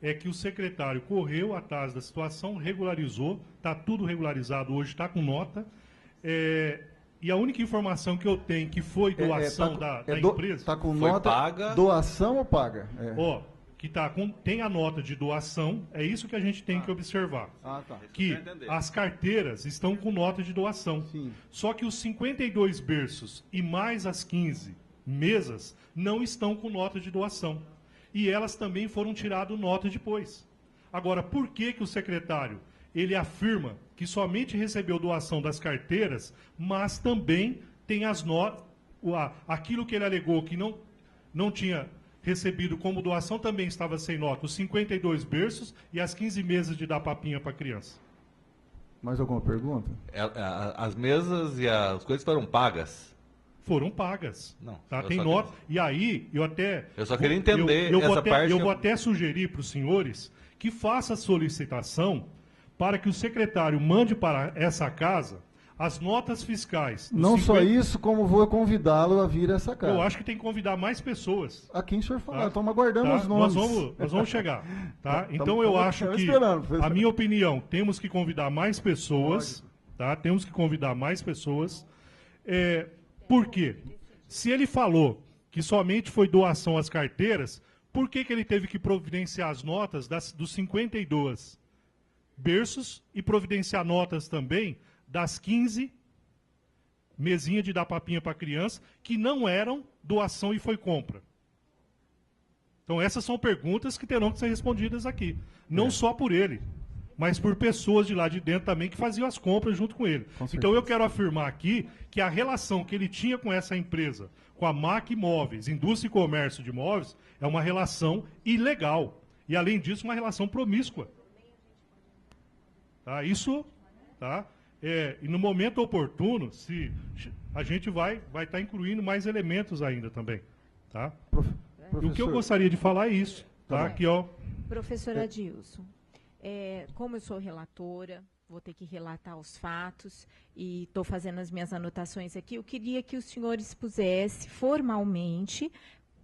Speaker 4: é que o secretário correu atrás da situação, regularizou, está tudo regularizado hoje, está com nota, e a única informação que eu tenho que foi doação da empresa...
Speaker 3: Está com
Speaker 6: foi
Speaker 3: nota,
Speaker 6: paga?
Speaker 3: Doação ou paga?
Speaker 4: Que tem a nota de doação, é isso que a gente tem que observar.
Speaker 3: Tá.
Speaker 4: Que as carteiras estão com nota de doação.
Speaker 3: Sim.
Speaker 4: Só que os 52 berços e mais as 15 mesas não estão com nota de doação. E elas também foram tiradas nota depois. Agora, por que o secretário ele afirma que somente recebeu doação das carteiras, mas também tem as notas, aquilo que ele alegou que não tinha recebido como doação também estava sem nota, os 52 berços e as 15 mesas de dar papinha para a criança.
Speaker 3: Mais alguma pergunta?
Speaker 6: As mesas e as coisas foram pagas?
Speaker 4: Foram pagas.
Speaker 6: Não.
Speaker 4: Tá? Tem nota. E aí, eu
Speaker 6: só queria entender essa parte.
Speaker 4: Eu vou até sugerir para os senhores que faça a solicitação para que o secretário mande para essa casa as notas fiscais.
Speaker 3: Não só isso, como vou convidá-lo a vir a essa casa.
Speaker 4: Eu acho que tem que convidar mais pessoas.
Speaker 3: A quem o senhor falar, estamos aguardando os
Speaker 4: nomes.
Speaker 3: nomes.
Speaker 4: Nós vamos chegar. Tá? Então eu acho que, a minha opinião, temos que convidar mais pessoas. Tá? Temos que convidar mais pessoas. Por quê? Se ele falou que somente foi doação às carteiras, por que ele teve que providenciar as notas dos 52 berços e providenciar notas também das 15 mesinhas de dar papinha para criança, que não eram doação e foi compra? Então essas são perguntas que terão que ser respondidas aqui. Não só por ele, mas por pessoas de lá de dentro também que faziam as compras junto com ele. Então eu quero afirmar aqui que a relação que ele tinha com essa empresa, com a MAC Imóveis, Indústria e Comércio de Imóveis, é uma relação ilegal. E além disso, uma relação promíscua. Tá? Isso, tá? E no momento oportuno, a gente vai estar incluindo mais elementos ainda também. Tá? E o que eu gostaria de falar é isso. Tá? Aqui, ó.
Speaker 5: Professor Adilson, como eu sou relatora, vou ter que relatar os fatos e estou fazendo as minhas anotações aqui, eu queria que o senhor expusesse formalmente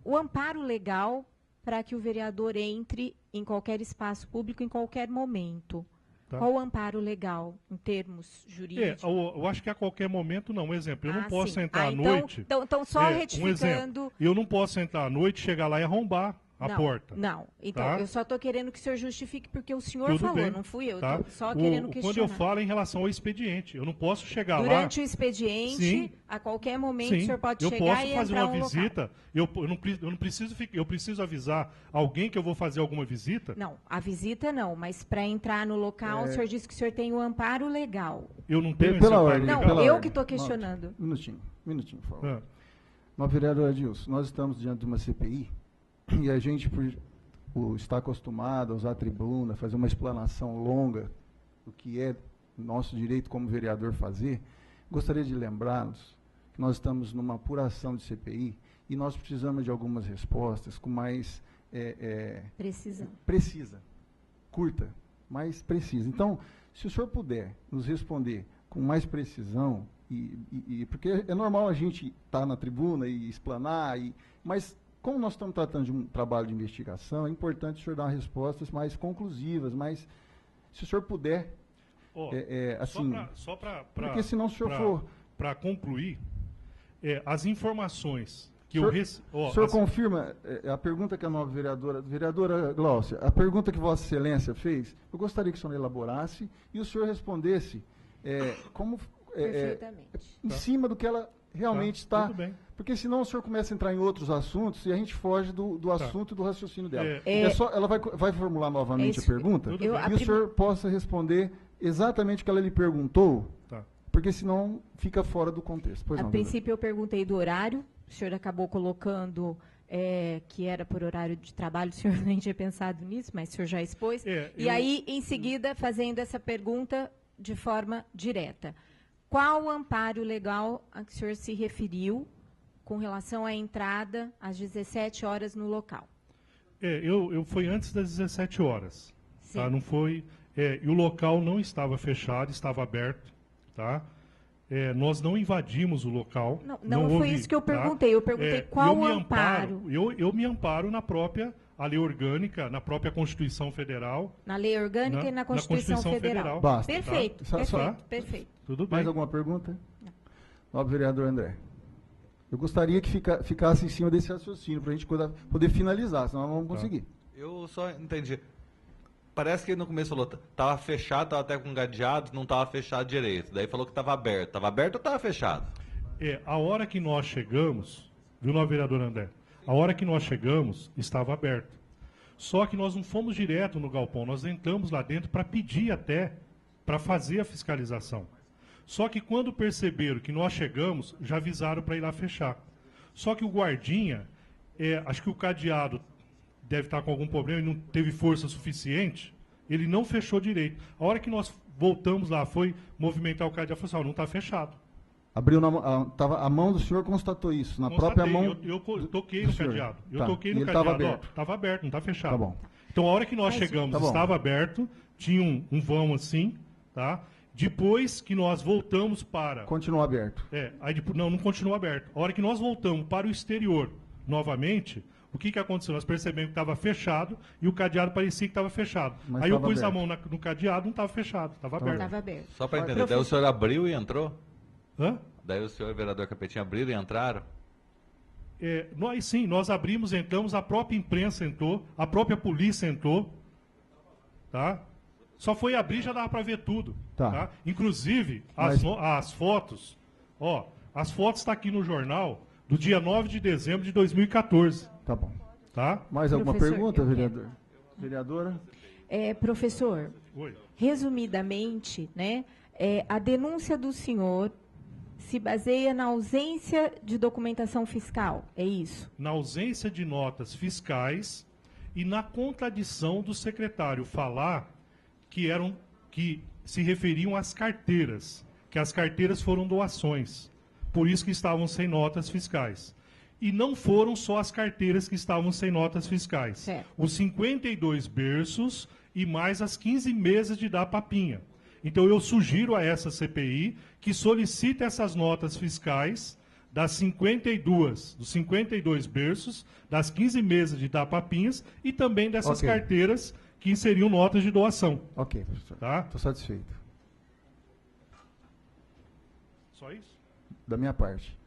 Speaker 5: o amparo legal para que o vereador entre em qualquer espaço público em qualquer momento. Tá. Qual o amparo legal em termos jurídicos?
Speaker 4: Eu acho que a qualquer momento não. Um exemplo, eu não posso entrar à noite...
Speaker 5: Então só retificando...
Speaker 4: Um exemplo, eu não posso entrar à noite, chegar lá e arrombar a porta.
Speaker 5: Não, então
Speaker 4: tá?
Speaker 5: Eu só estou querendo que o senhor justifique porque o senhor
Speaker 4: Tudo
Speaker 5: falou,
Speaker 4: bem,
Speaker 5: não fui eu.
Speaker 4: Tá?
Speaker 5: Estou só querendo questionar.
Speaker 4: Quando eu falo em relação ao expediente, eu não posso chegar
Speaker 5: Durante
Speaker 4: lá...
Speaker 5: o expediente,
Speaker 4: sim,
Speaker 5: a qualquer momento
Speaker 4: sim,
Speaker 5: o senhor pode
Speaker 4: eu
Speaker 5: chegar
Speaker 4: posso
Speaker 5: e
Speaker 4: fazer
Speaker 5: entrar
Speaker 4: uma visita. Eu preciso avisar alguém que eu vou fazer alguma visita?
Speaker 5: Não, a visita não, mas para entrar no local, o senhor disse que o senhor tem o amparo legal.
Speaker 4: Eu não tenho
Speaker 3: pela
Speaker 4: esse
Speaker 3: ordem,
Speaker 5: Não,
Speaker 3: pela
Speaker 5: eu
Speaker 3: ordem.
Speaker 5: que estou questionando.
Speaker 3: Minutinho, por favor. Mas, vereador Adilson, nós estamos diante de uma CPI e a gente, está acostumado a usar a tribuna, fazer uma explanação longa do que é nosso direito como vereador fazer. Gostaria de lembrá-los que nós estamos numa apuração de CPI e nós precisamos de algumas respostas com mais...
Speaker 5: Precisão.
Speaker 3: Precisa. Curta, mas precisa. Então, se o senhor puder nos responder com mais precisão, porque é normal a gente estar na tribuna e explanar, mas como nós estamos tratando de um trabalho de investigação, é importante o senhor dar respostas mais conclusivas, mas se o senhor puder, assim... Porque senão o senhor for...
Speaker 4: Para concluir, as informações que
Speaker 3: o senhor confirma a pergunta que a nova vereadora Gláucia, a pergunta que Vossa Excelência fez, eu gostaria que o senhor elaborasse e o senhor respondesse em cima do que ela realmente está...
Speaker 4: Tudo bem.
Speaker 3: Porque senão o senhor começa a entrar em outros assuntos e a gente foge do assunto e do raciocínio dela. Ela vai formular novamente a pergunta e o senhor possa responder exatamente o que ela lhe perguntou, porque senão fica fora do contexto.
Speaker 5: A princípio eu perguntei do horário, o senhor acabou colocando que era por horário de trabalho, o senhor nem tinha pensado nisso, mas o senhor já expôs. Aí, em seguida, fazendo essa pergunta de forma direta. Qual o amparo legal a que o senhor se referiu com relação à entrada às 17 horas no local?
Speaker 4: Eu fui antes das 17 horas. Tá? Não foi, e o local não estava fechado, estava aberto. Tá? Nós não invadimos o local.
Speaker 5: Não foi isso que eu perguntei. Eu perguntei qual o amparo.
Speaker 4: Eu me amparo na própria lei orgânica, na própria Constituição Federal.
Speaker 5: Na lei orgânica e na Constituição Federal.
Speaker 3: Basta.
Speaker 5: Perfeito, perfeito.
Speaker 3: Tudo bem. Mais alguma pergunta? Não. Nobre vereador André. Eu gostaria que ficasse em cima desse raciocínio, para a gente poder finalizar, senão não vamos conseguir.
Speaker 6: Eu só entendi. Parece que ele no começo falou, estava fechado, estava até com gadeado, não estava fechado direito. Daí falou que estava aberto. Estava aberto ou estava fechado?
Speaker 4: A hora que nós chegamos, viu, novo vereador André? A hora que nós chegamos, estava aberto. Só que nós não fomos direto no galpão, nós entramos lá dentro para pedir até, para fazer a fiscalização. Só que quando perceberam que nós chegamos, já avisaram para ir lá fechar. Só que o guardinha, acho que o cadeado deve estar com algum problema e não teve força suficiente, ele não fechou direito. A hora que nós voltamos lá, foi movimentar o cadeado, falou assim, não está fechado.
Speaker 3: Abriu a mão do senhor constatou isso, na própria mão...
Speaker 4: Eu toquei no cadeado. Eu toquei no cadeado, estava aberto, não está fechado.
Speaker 3: Tá bom.
Speaker 4: Então, a hora que nós chegamos, estava aberto, tinha um vão assim, tá? Depois que nós voltamos para...
Speaker 3: Continuou aberto.
Speaker 4: Não continuou aberto. A hora que nós voltamos para o exterior, novamente, o que aconteceu? Nós percebemos que estava fechado e o cadeado parecia que estava fechado. Mas aí eu pus a mão no cadeado, não estava fechado, estava aberto.
Speaker 5: Estava aberto.
Speaker 6: Só para entender, daí o senhor abriu e entrou?
Speaker 4: Hã?
Speaker 6: Daí o senhor, vereador Capetinho, abriram e entraram?
Speaker 4: Nós abrimos, entramos, a própria imprensa entrou, a própria polícia entrou, tá? Só foi abrir, já dava para ver tudo. Tá? Inclusive, as fotos, as fotos estão aqui no jornal do dia 9 de dezembro de 2014.
Speaker 3: Tá bom.
Speaker 4: Tá?
Speaker 3: Mais alguma
Speaker 5: Professor,
Speaker 3: pergunta,
Speaker 5: eu
Speaker 3: vereador? Vereadora?
Speaker 5: Professor,
Speaker 4: Oi.
Speaker 5: resumidamente, né, a denúncia do senhor se baseia na ausência de documentação fiscal, é isso?
Speaker 4: Na ausência de notas fiscais e na contradição do secretário falar que se referiam às carteiras, que as carteiras foram doações, por isso que estavam sem notas fiscais. E não foram só as carteiras que estavam sem notas fiscais.
Speaker 5: Certo.
Speaker 4: Os 52 berços e mais as 15 mesas de dar papinha. Então eu sugiro a essa CPI que solicite essas notas fiscais dos 52 berços, das 15 mesas de dar papinhas e também dessas
Speaker 3: Ok.
Speaker 4: carteiras que seriam notas de doação.
Speaker 3: Ok, professor.
Speaker 4: Tá?
Speaker 3: Estou satisfeito.
Speaker 4: Só isso?
Speaker 3: Da minha parte.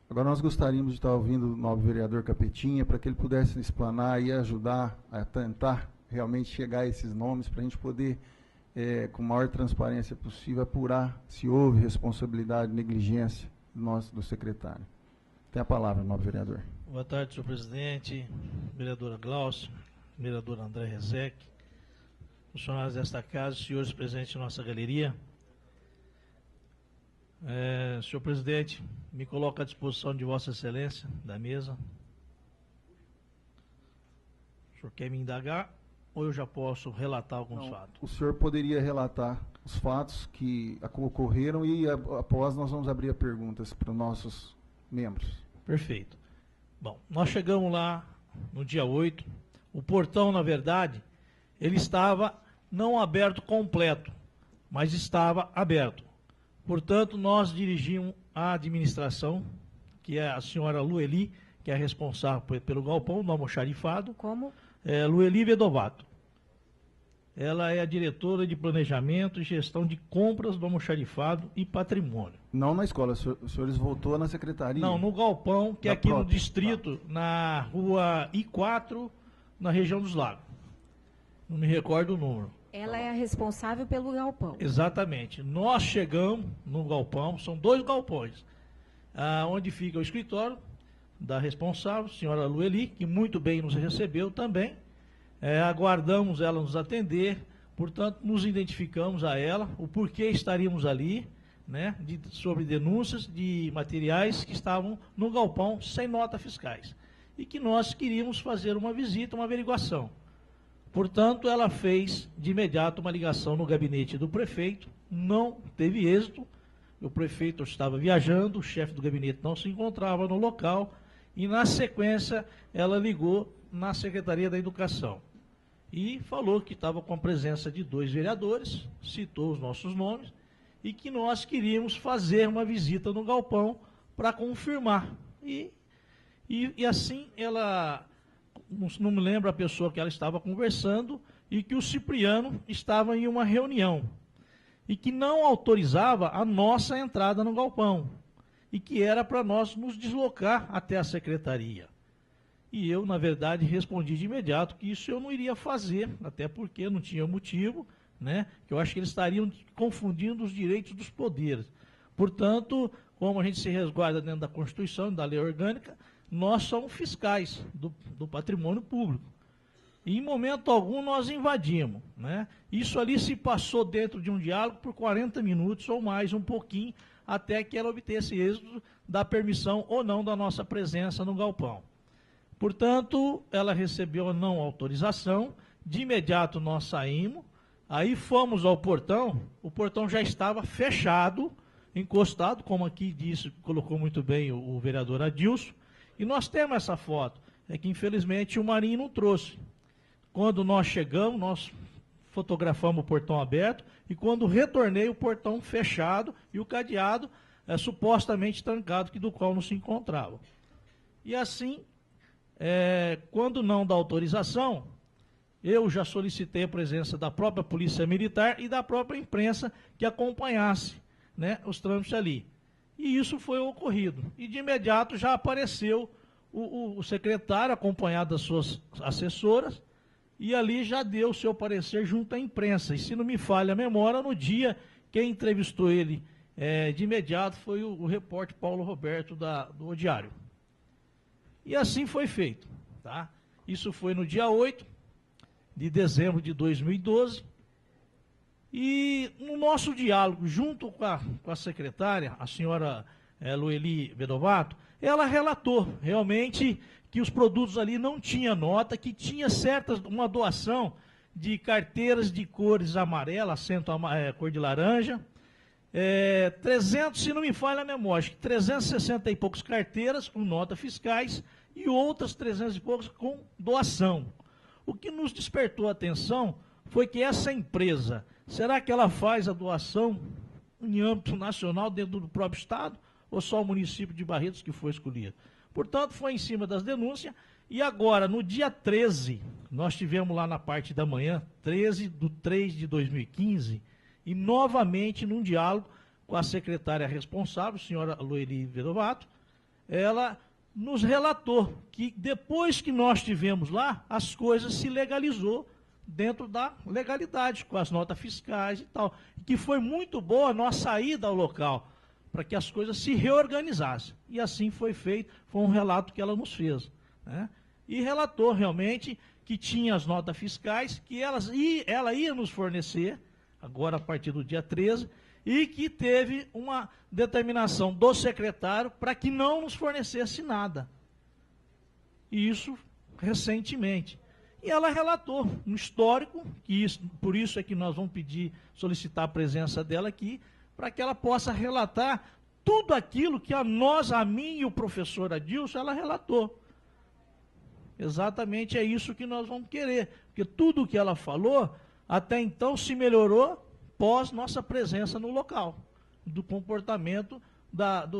Speaker 3: Agora nós gostaríamos de estar ouvindo o novo vereador Capetinha para que ele pudesse explanar e ajudar a tentar realmente chegar a esses nomes para a gente poder, com a maior transparência possível, apurar se houve responsabilidade, negligência do secretário. Tem a palavra, novo vereador.
Speaker 7: Boa tarde, senhor presidente, vereadora Glaucia, vereador André Rezec, funcionários desta casa, senhores presentes em nossa galeria. Senhor presidente, me coloco à disposição de Vossa Excelência, da mesa. O senhor quer me indagar ou eu já posso relatar alguns fatos?
Speaker 3: O senhor poderia relatar os fatos que ocorreram e após nós vamos abrir a perguntas para os nossos membros.
Speaker 7: Perfeito. Bom, nós chegamos lá no dia 8. O portão, na verdade, ele estava não aberto completo, mas estava aberto. Portanto, nós dirigimos a administração, que é a senhora Lueli, que é responsável pelo galpão do almoxarifado.
Speaker 5: Como?
Speaker 7: Lueli Vedovato. Ela é a diretora de planejamento e gestão de compras do almoxarifado e patrimônio.
Speaker 3: Não na escola, os senhores voltou na secretaria?
Speaker 7: Não, no galpão, que é aqui no distrito,
Speaker 3: Tá.
Speaker 7: na rua I4, na região dos Lagos. Não me recordo o número.
Speaker 5: Ela é a responsável pelo galpão.
Speaker 7: Exatamente. Nós chegamos no galpão, são 2 galpões, onde fica o escritório da responsável, senhora Lueli, que muito bem nos recebeu também. Aguardamos ela nos atender, portanto, nos identificamos a ela, o porquê estaríamos ali, né, sobre denúncias de materiais que estavam no galpão sem nota fiscais. E que nós queríamos fazer uma visita, uma averiguação. Portanto, ela fez de imediato uma ligação no gabinete do prefeito, não teve êxito, o prefeito estava viajando, o chefe do gabinete não se encontrava no local, e na sequência ela ligou na Secretaria da Educação e falou que estava com a presença de 2 vereadores, citou os nossos nomes, e que nós queríamos fazer uma visita no galpão para confirmar. E assim ela... Não me lembro a pessoa que ela estava conversando, e que o Cipriano estava em uma reunião, e que não autorizava a nossa entrada no galpão, e que era para nós nos deslocar até a secretaria. E eu, na verdade, respondi de imediato que isso eu não iria fazer, até porque não tinha motivo, né? Que eu acho que eles estariam confundindo os direitos dos poderes. Portanto, como a gente se resguarda dentro da Constituição, da lei orgânica, nós somos fiscais do patrimônio público. E em momento algum nós invadimos, né? Isso ali se passou dentro de um diálogo por 40 minutos ou mais, um pouquinho, até que ela obtesse êxito da permissão ou não da nossa presença no galpão. Portanto, ela recebeu a não autorização, de imediato nós saímos, aí fomos ao portão, o portão já estava fechado, encostado, como aqui disse, colocou muito bem o vereador Adilson, e nós temos essa foto, é que infelizmente o Marinho não trouxe. Quando nós chegamos, nós fotografamos o portão aberto, e quando retornei, o portão fechado e o cadeado supostamente trancado, do qual não se encontrava. E assim, quando não dá autorização, eu já solicitei a presença da própria Polícia Militar e da própria imprensa que acompanhasse, né, os trâmites ali. E isso foi ocorrido. E de imediato já apareceu o secretário, acompanhado das suas assessoras, e ali já deu o seu parecer junto à imprensa. E se não me falha a memória, no dia, quem entrevistou ele de imediato foi o repórter Paulo Roberto do O Diário. E assim foi feito, tá? Isso foi no dia 8 de dezembro de 2012. E no nosso diálogo, junto com a secretária, a senhora Lueli Vedovato, ela relatou realmente que os produtos ali não tinham nota, que tinha uma doação de carteiras de cores amarela, acento cor de laranja, 300, se não me falha a memória, 360 e poucos carteiras com nota fiscais e outras 300 e poucos com doação. O que nos despertou a atenção foi que essa empresa, será que ela faz a doação em âmbito nacional dentro do próprio estado ou só o município de Barretos que foi escolhido? Portanto, foi em cima das denúncias e agora, no dia 13, nós tivemos lá na parte da manhã, 13/3/2015, e novamente num diálogo com a secretária responsável, a senhora Lueli Vedovato, ela nos relatou que depois que nós tivemos lá, as coisas se legalizou dentro da legalidade, com as notas fiscais e tal, que foi muito boa a nossa ida ao local, para que as coisas se reorganizassem. E assim foi feito, foi um relato que ela nos fez, né? E relatou realmente que tinha as notas fiscais, que ela ia nos fornecer, agora a partir do dia 13, e que teve uma determinação do secretário para que não nos fornecesse nada. Isso recentemente. E ela relatou um histórico, por isso é que nós vamos solicitar a presença dela aqui, para que ela possa relatar tudo aquilo que a mim e o professor Adilson, ela relatou. Exatamente é isso que nós vamos querer, porque tudo o que ela falou, até então se melhorou pós nossa presença no local, do comportamento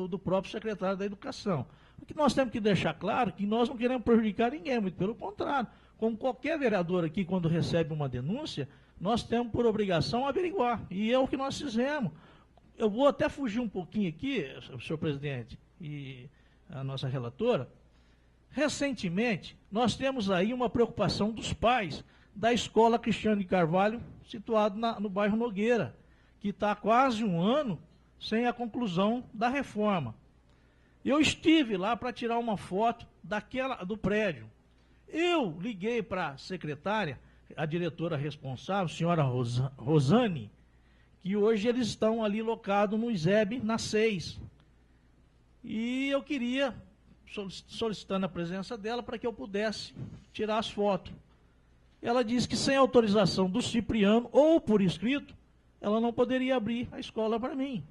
Speaker 7: do próprio secretário da Educação. O que nós temos que deixar claro é que nós não queremos prejudicar ninguém, muito pelo contrário. Como qualquer vereador aqui, quando recebe uma denúncia, nós temos por obrigação averiguar, e é o que nós fizemos. Eu vou até fugir um pouquinho aqui, senhor presidente, e a nossa relatora. Recentemente, nós temos aí uma preocupação dos pais da Escola Cristiano de Carvalho, situado no bairro Nogueira, que está há quase um ano sem a conclusão da reforma. Eu estive lá para tirar uma foto do prédio. Eu liguei para a secretária, a diretora responsável, a senhora Rosane, que hoje eles estão ali locados no ISEB, na 6. E eu queria, solicitando a presença dela, para que eu pudesse tirar as fotos. Ela disse que sem autorização do Cipriano, ou por escrito, ela não poderia abrir a escola para mim.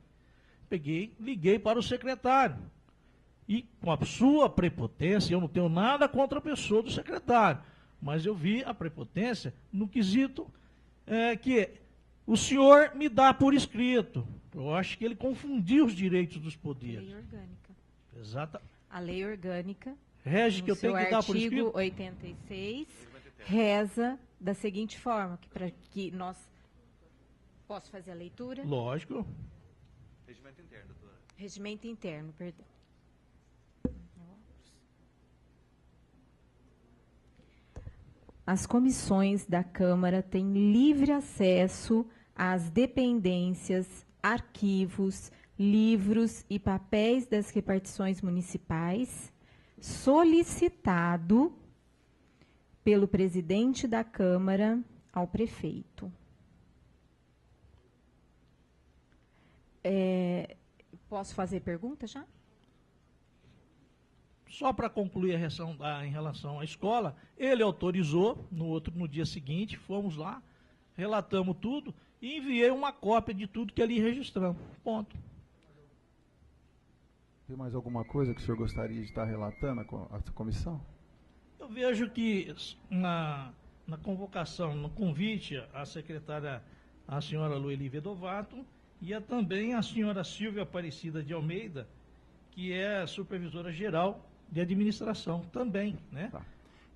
Speaker 7: Liguei para o secretário. E com a sua prepotência, eu não tenho nada contra a pessoa do secretário, mas eu vi a prepotência no quesito que o senhor me dá por escrito. Eu acho que ele confundiu os direitos dos poderes.
Speaker 5: Lei orgânica.
Speaker 7: Exato.
Speaker 5: A lei orgânica,
Speaker 7: rege que eu tenho que dar por escrito.
Speaker 5: O artigo 86 reza da seguinte forma, para que nós... Posso fazer a leitura?
Speaker 7: Lógico.
Speaker 6: Regimento interno, doutora.
Speaker 5: Regimento interno, perdão. As comissões da Câmara têm livre acesso às dependências, arquivos, livros e papéis das repartições municipais, solicitado pelo presidente da Câmara ao prefeito. Posso fazer pergunta já?
Speaker 7: Só para concluir em relação à escola, ele autorizou, no dia seguinte, fomos lá, relatamos tudo e enviei uma cópia de tudo que ali registramos. Ponto.
Speaker 3: Tem mais alguma coisa que o senhor gostaria de estar relatando à comissão?
Speaker 7: Eu vejo que na convocação, no convite à secretária, a senhora Lueli Vedovato, e também a senhora Silvia Aparecida de Almeida, que é supervisora geral de administração também, né?
Speaker 3: Tá.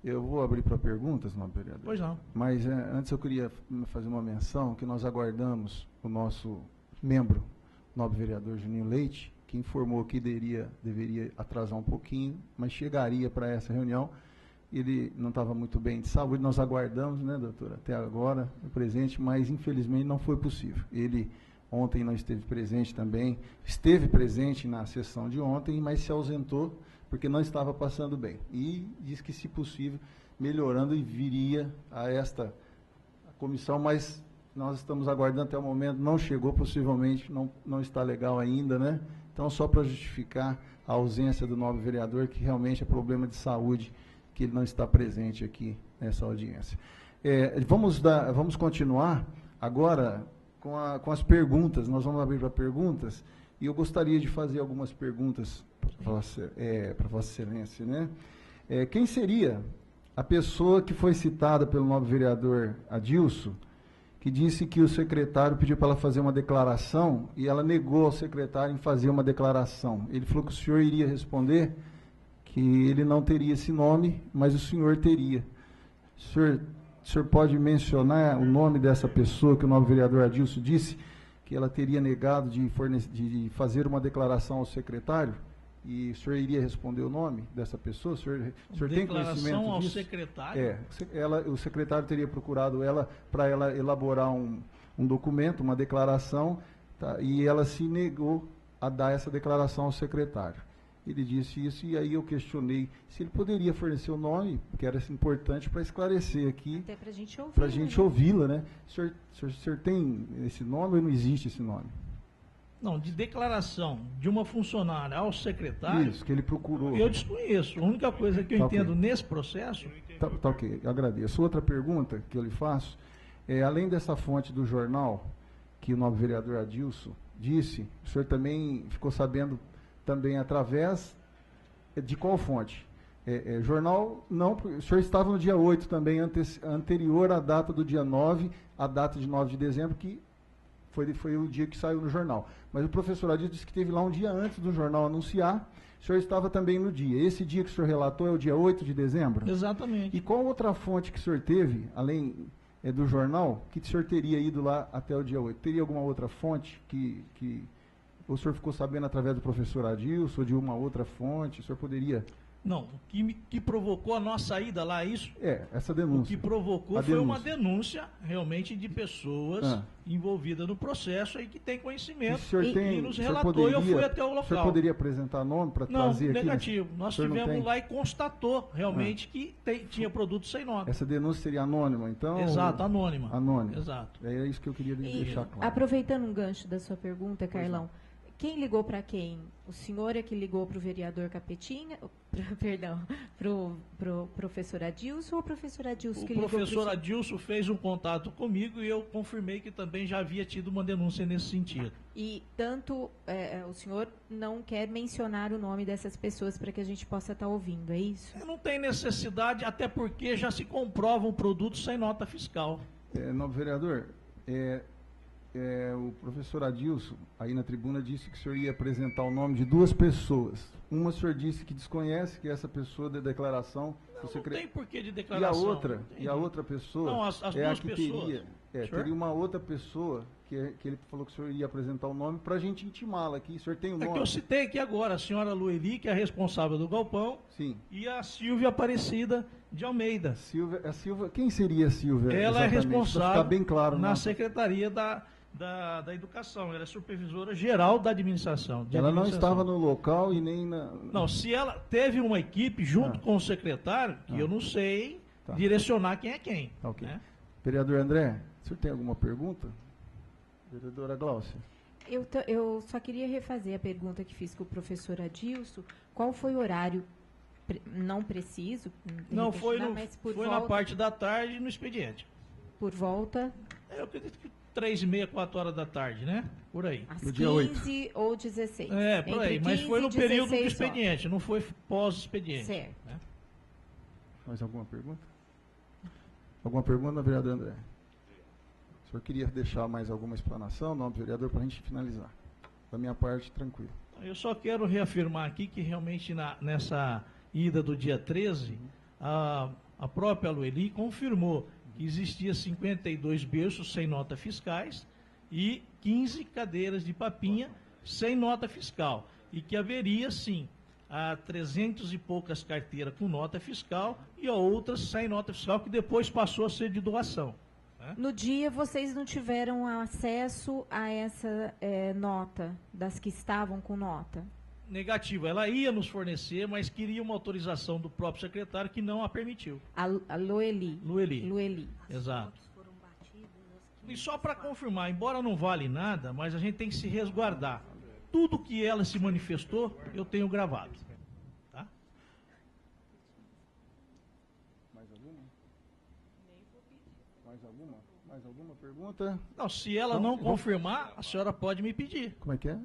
Speaker 3: Eu vou abrir para perguntas, nobre vereador.
Speaker 7: Pois não.
Speaker 3: Mas antes eu queria fazer uma menção que nós aguardamos o nosso membro, nobre vereador Juninho Leite, que informou que deveria atrasar um pouquinho, mas chegaria para essa reunião. Ele não estava muito bem de saúde, nós aguardamos, né, doutora, até agora, o presente, mas infelizmente não foi possível. Ele ontem não esteve presente também, esteve presente na sessão de ontem, mas se ausentou porque não estava passando bem. E diz que, se possível, melhorando, e viria a esta comissão, mas nós estamos aguardando até o momento, não chegou, possivelmente não está legal ainda, né? Então, só para justificar a ausência do nobre vereador, que realmente é problema de saúde, que ele não está presente aqui nessa audiência. Vamos continuar agora com as perguntas. Nós vamos abrir para perguntas, e eu gostaria de fazer algumas perguntas para Vossa Excelência, né? Quem seria a pessoa que foi citada pelo nobre vereador Adilson, que disse que o secretário pediu para ela fazer uma declaração e ela negou ao secretário em fazer uma declaração? Ele falou que o senhor iria responder que ele não teria esse nome, mas o senhor teria. O senhor pode mencionar o nome dessa pessoa que o nobre vereador Adilson disse que ela teria negado de fazer uma declaração ao secretário? E o senhor iria responder o nome dessa pessoa? O senhor tem conhecimento disso?
Speaker 7: Declaração ao secretário?
Speaker 3: O secretário teria procurado ela para ela elaborar um documento, uma declaração, tá, e ela se negou a dar essa declaração ao secretário. Ele disse isso, e aí eu questionei se ele poderia fornecer o nome, que era importante para esclarecer aqui.
Speaker 5: Até para a gente ouvir.
Speaker 3: Para a gente ouvi-la, né? O senhor tem esse nome ou não existe esse nome?
Speaker 7: Não, de declaração de uma funcionária ao secretário...
Speaker 3: Isso, que ele procurou.
Speaker 7: Eu desconheço. A única coisa que eu entendo nesse processo...
Speaker 3: Tá ok, eu agradeço. Outra pergunta que eu lhe faço é, além dessa fonte do jornal, que o nobre vereador Adilson disse, o senhor também ficou sabendo também através de qual fonte? Jornal, não, o senhor estava no dia 8 também, anterior à data do dia 9, a data de 9 de dezembro, que foi o dia que saiu no jornal. Mas o professor Adilson disse que teve lá um dia antes do jornal anunciar, o senhor estava também no dia. Esse dia que o senhor relatou é o dia 8 de dezembro?
Speaker 7: Exatamente.
Speaker 3: E qual outra fonte que o senhor teve, além do jornal, que o senhor teria ido lá até o dia 8? Teria alguma outra fonte que o senhor ficou sabendo através do professor Adilson, ou de uma outra fonte? O senhor poderia...
Speaker 7: Não, o que provocou a nossa ida lá, isso?
Speaker 3: Essa denúncia.
Speaker 7: O que provocou foi uma denúncia, realmente, de pessoas envolvidas no processo aí que tem conhecimento e nos relatou, e eu fui até o local.
Speaker 3: O senhor poderia apresentar nome para trazer aqui?
Speaker 7: Não, negativo. Nós tivemos lá e constatou realmente que tinha produto sem nota.
Speaker 3: Essa denúncia seria anônima, então?
Speaker 7: Exato, anônima.
Speaker 3: Anônima.
Speaker 7: Exato.
Speaker 3: É isso que eu queria deixar claro.
Speaker 5: Aproveitando um gancho da sua pergunta, Carlão, quem ligou para quem? O senhor é que ligou para o vereador Capetinha? Perdão, para o professor Adilson ou o professor Adilson que ligou?
Speaker 7: O professor Adilson fez um contato comigo e eu confirmei que também já havia tido uma denúncia nesse sentido.
Speaker 5: E tanto o senhor não quer mencionar o nome dessas pessoas para que a gente possa estar ouvindo, é isso?
Speaker 7: Não tem necessidade, até porque já se comprova um produto sem nota fiscal.
Speaker 3: Nobre vereador, o professor Adilson, aí na tribuna, disse que o senhor ia apresentar o nome de duas pessoas. Uma o senhor disse que desconhece, que é essa pessoa da declaração...
Speaker 7: Não tem porquê de declaração.
Speaker 3: E a outra pessoa...
Speaker 7: Não, as duas pessoas.
Speaker 3: Teria uma outra pessoa que ele falou que o senhor ia apresentar o nome para a gente intimá-la aqui. O senhor tem o nome?
Speaker 7: É que eu citei aqui agora, a senhora Lueli, que é a responsável do galpão.
Speaker 3: Sim.
Speaker 7: E a Silvia Aparecida de Almeida.
Speaker 3: Silvia, quem seria a Silvia?
Speaker 7: Ela
Speaker 3: exatamente?
Speaker 7: é responsável
Speaker 3: bem claro,
Speaker 7: na Secretaria da Educação, ela é supervisora geral da administração.
Speaker 3: Ela não estava no local e nem na...
Speaker 7: Não, se ela teve uma equipe junto com o secretário, que eu não sei direcionar quem é quem.
Speaker 3: Ok.
Speaker 7: Né?
Speaker 3: Vereador André, o senhor tem alguma pergunta? Vereadora Gláucia.
Speaker 5: Eu só queria refazer a pergunta que fiz com o professor Adilson. Qual foi o horário, não preciso?
Speaker 7: Não, foi
Speaker 5: volta,
Speaker 7: na parte da tarde no expediente.
Speaker 5: Por volta?
Speaker 7: Eu acredito que 3h30, 4 horas da tarde, né? Por aí.
Speaker 5: Às
Speaker 3: no
Speaker 5: 15
Speaker 3: dia 8.
Speaker 5: ou 16.
Speaker 7: Por aí, mas foi no período do expediente, não foi pós-expediente.
Speaker 5: Certo.
Speaker 7: Né?
Speaker 3: Mais alguma pergunta? Alguma pergunta, vereador André? O senhor queria deixar mais alguma explanação, nobre vereador, para a gente finalizar? Da minha parte, tranquilo.
Speaker 7: Eu só quero reafirmar aqui que realmente nessa ida do dia 13, a própria Lueli confirmou que existia 52 berços sem nota fiscais e 15 cadeiras de papinha sem nota fiscal. E que haveria, sim, 300 e poucas carteiras com nota fiscal e outras sem nota fiscal, que depois passou a ser de doação.
Speaker 5: No dia, vocês não tiveram acesso a essa nota, das que estavam com nota?
Speaker 7: Negativo. Ela ia nos fornecer, mas queria uma autorização do próprio secretário que não a permitiu.
Speaker 5: A Lueli.
Speaker 7: Lueli. Exato. E só para confirmar, embora não vale nada, mas a gente tem que se resguardar. Tudo que ela se manifestou, eu tenho gravado. Tá?
Speaker 3: Mais alguma? Mais alguma pergunta?
Speaker 7: Não, se ela não confirmar, a senhora pode me pedir.
Speaker 3: Como é que é?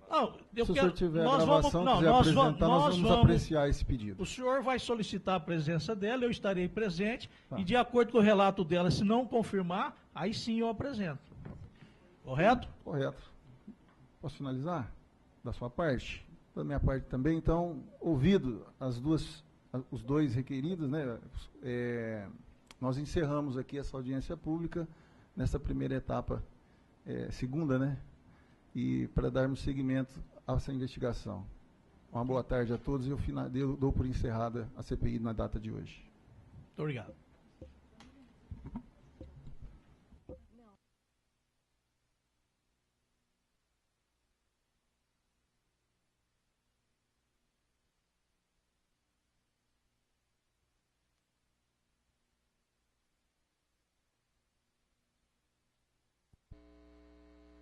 Speaker 7: Não,
Speaker 3: se o senhor tiver a gravação, quiser apresentar, nós vamos apreciar esse pedido.
Speaker 7: O senhor vai solicitar a presença dela, eu estarei presente, e de acordo com o relato dela, se não confirmar, aí sim eu apresento. Correto?
Speaker 3: Correto. Posso finalizar? Da sua parte? Da minha parte também. Então, ouvido os dois requeridos, né, nós encerramos aqui essa audiência pública, nessa primeira etapa, segunda, né? E para darmos seguimento a essa investigação. Uma boa tarde a todos e eu dou por encerrada a CPI na data de hoje.
Speaker 7: Muito obrigado.